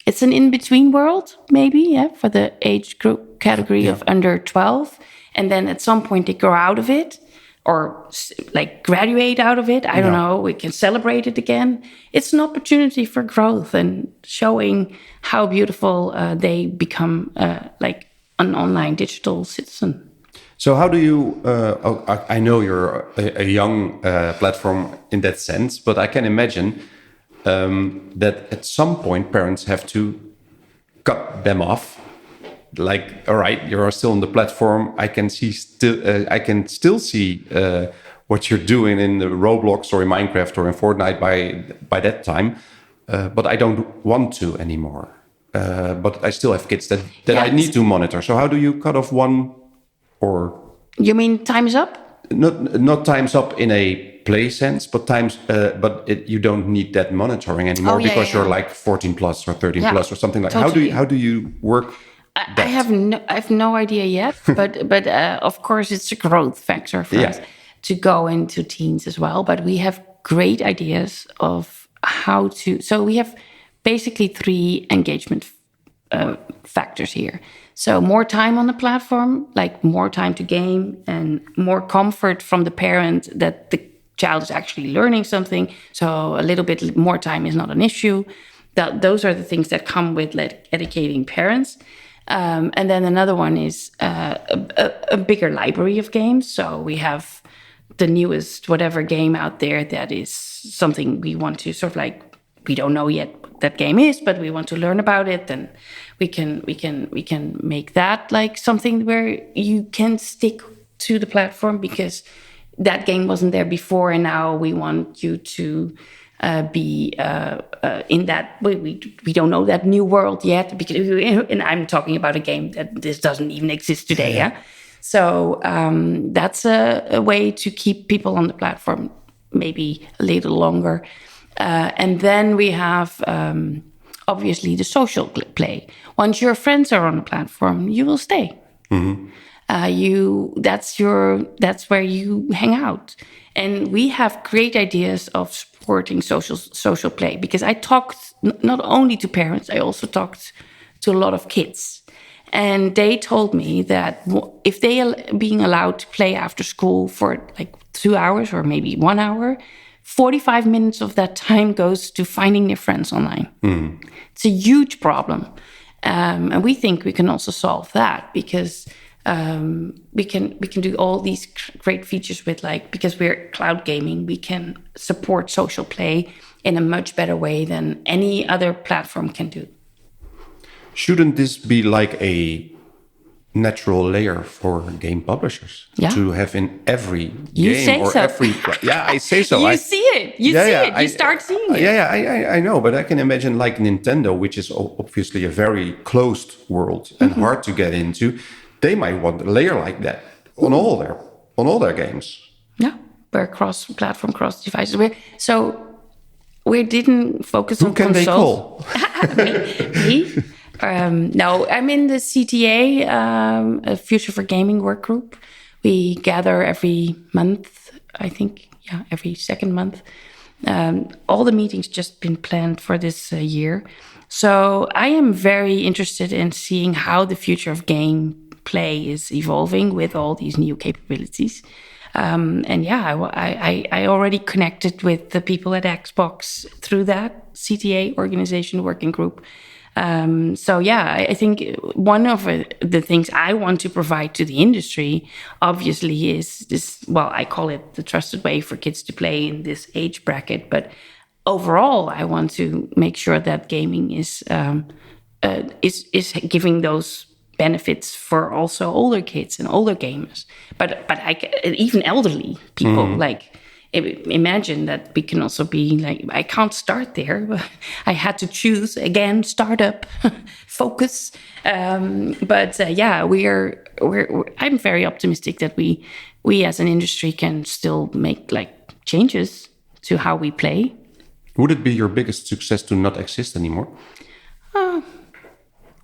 It's an in-between world, maybe, for the age group category of under 12. And then at some point they grow out of it, or like graduate out of it. I don't know. We can celebrate it again. It's an opportunity for growth and showing how beautiful they become, like an online digital citizen. So how do you, I know you're a young platform in that sense, but I can imagine that at some point parents have to cut them off. Like, all right, you're still on the platform. I can still see what you're doing in the Roblox or in Minecraft or in Fortnite by that time, but I don't want to anymore. But I still have kids that I need to monitor. So how do you cut off one, or? You mean time's up? Not time's up in a play sense, but you don't need that monitoring anymore because you're like 14 plus or 13 plus or something like. Totally. How do you work? I have no idea yet, but of course it's a growth factor for us to go into teens as well. But we have great ideas of how to. So we have basically 3 engagement factors here. So more time on the platform, like more time to game, and more comfort from the parent that the child is actually learning something. So a little bit more time is not an issue. Those are the things that come with educating parents. And then another one is a bigger library of games. So we have the newest whatever game out there that is something we want to sort of like, we don't know yet what that game is, but we want to learn about it. And we can make that like something where you can stick to the platform, because that game wasn't there before, and now we want you to be in that. We don't know that new world yet, because and I'm talking about a game that this doesn't even exist today. Yeah. So that's a way to keep people on the platform maybe a little longer. And then we have obviously the social play. Once your friends are on the platform, you will stay. That's where you hang out. And we have great ideas of supporting social play, because I talked not only to parents, I also talked to a lot of kids. And they told me that if they are being allowed to play after school for like 2 hours or maybe 1 hour, 45 minutes of that time goes to finding their friends online. It's a huge problem. And we think we can also solve that, because we can do all these great features with, like, because we're cloud gaming, we can support social play in a much better way than any other platform can do. Shouldn't this be like a natural layer for game publishers to have in every you game say or so. every? Yeah, I say so. You see it. You see it. You start seeing it. I know, but I can imagine like Nintendo, which is obviously a very closed world and hard to get into. They might want a layer like that on all their games. Yeah, we're cross-platform, cross-devices. We didn't focus on consoles. Who can they call? Me? No, I'm in the CTA, Future for Gaming work group. We gather every month, I think. Yeah, every second month. All the meetings just been planned for this year. So I am very interested in seeing how the future of game play is evolving with all these new capabilities. I already connected with the people at Xbox through that CTA organization working group. I think one of the things I want to provide to the industry, obviously, is this, I call it the trusted way for kids to play in this age bracket. But overall, I want to make sure that gaming is giving those benefits for also older kids and older gamers, but even elderly people. Like, imagine that we can also be like, I can't start there, but I had to choose again, startup, focus. I'm very optimistic that we as an industry can still make like changes to how we play. Would it be your biggest success to not exist anymore?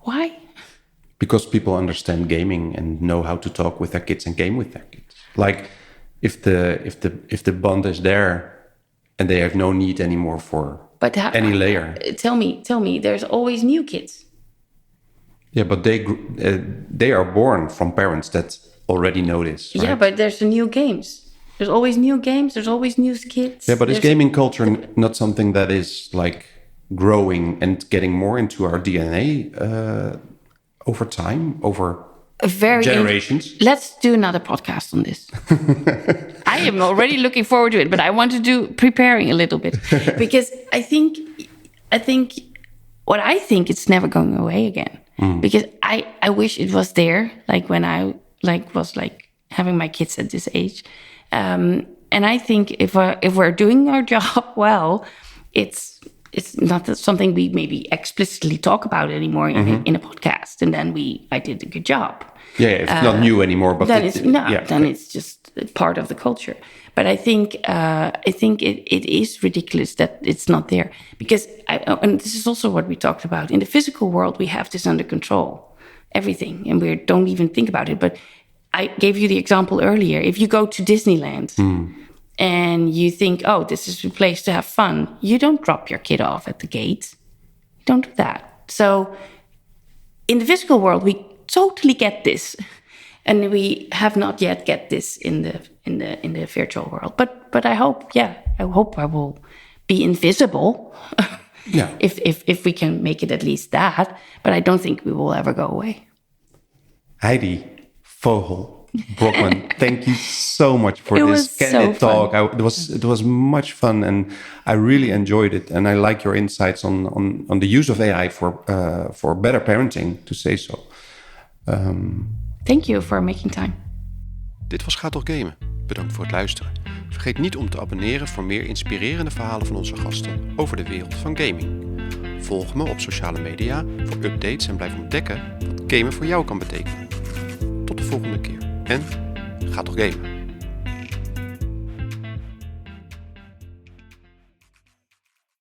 Why? Because people understand gaming and know how to talk with their kids and game with their kids. Like, if the bond is there, and they have no need anymore for any layer. Tell me, there's always new kids. Yeah, but they are born from parents that already know this. Right? Yeah, but there's new games. There's always new games. There's always new kids. Yeah, but is gaming culture not something that is like growing and getting more into our DNA over time, over generations? Let's do another podcast on this. I am already looking forward to it, but I want to do preparing a little bit, because I think it's never going away again. Because I wish it was there, like when I was having my kids at this age. And I think if we're doing our job well, it's not something we maybe explicitly talk about anymore in a podcast. And then I did a good job. Yeah, it's not new anymore, but then it's just part of the culture. But I think it is ridiculous that it's not there, because and this is also what we talked about in the physical world. We have this under control, everything, and we don't even think about it. But I gave you the example earlier. If you go to Disneyland and you think, oh, this is a place to have fun, you don't drop your kid off at the gate. You don't do that. So in the physical world, we totally get this, and we have not yet get this in the virtual world. But I hope I will be invisible. Yeah. If we can make it at least that, but I don't think we will ever go away. Heidi Vogel Brockmann, thank you so much for this candid talk. It was much fun, and I really enjoyed it. And I like your insights on the use of AI for better parenting, to say so. Thank you for making time. Dit was Ga Toch Gamen. Bedankt voor het luisteren. Vergeet niet om te abonneren voor meer inspirerende verhalen van onze gasten over de wereld van gaming. Volg me op sociale media voor updates en blijf ontdekken wat gamen voor jou kan betekenen. Tot de volgende keer en ga toch gamen.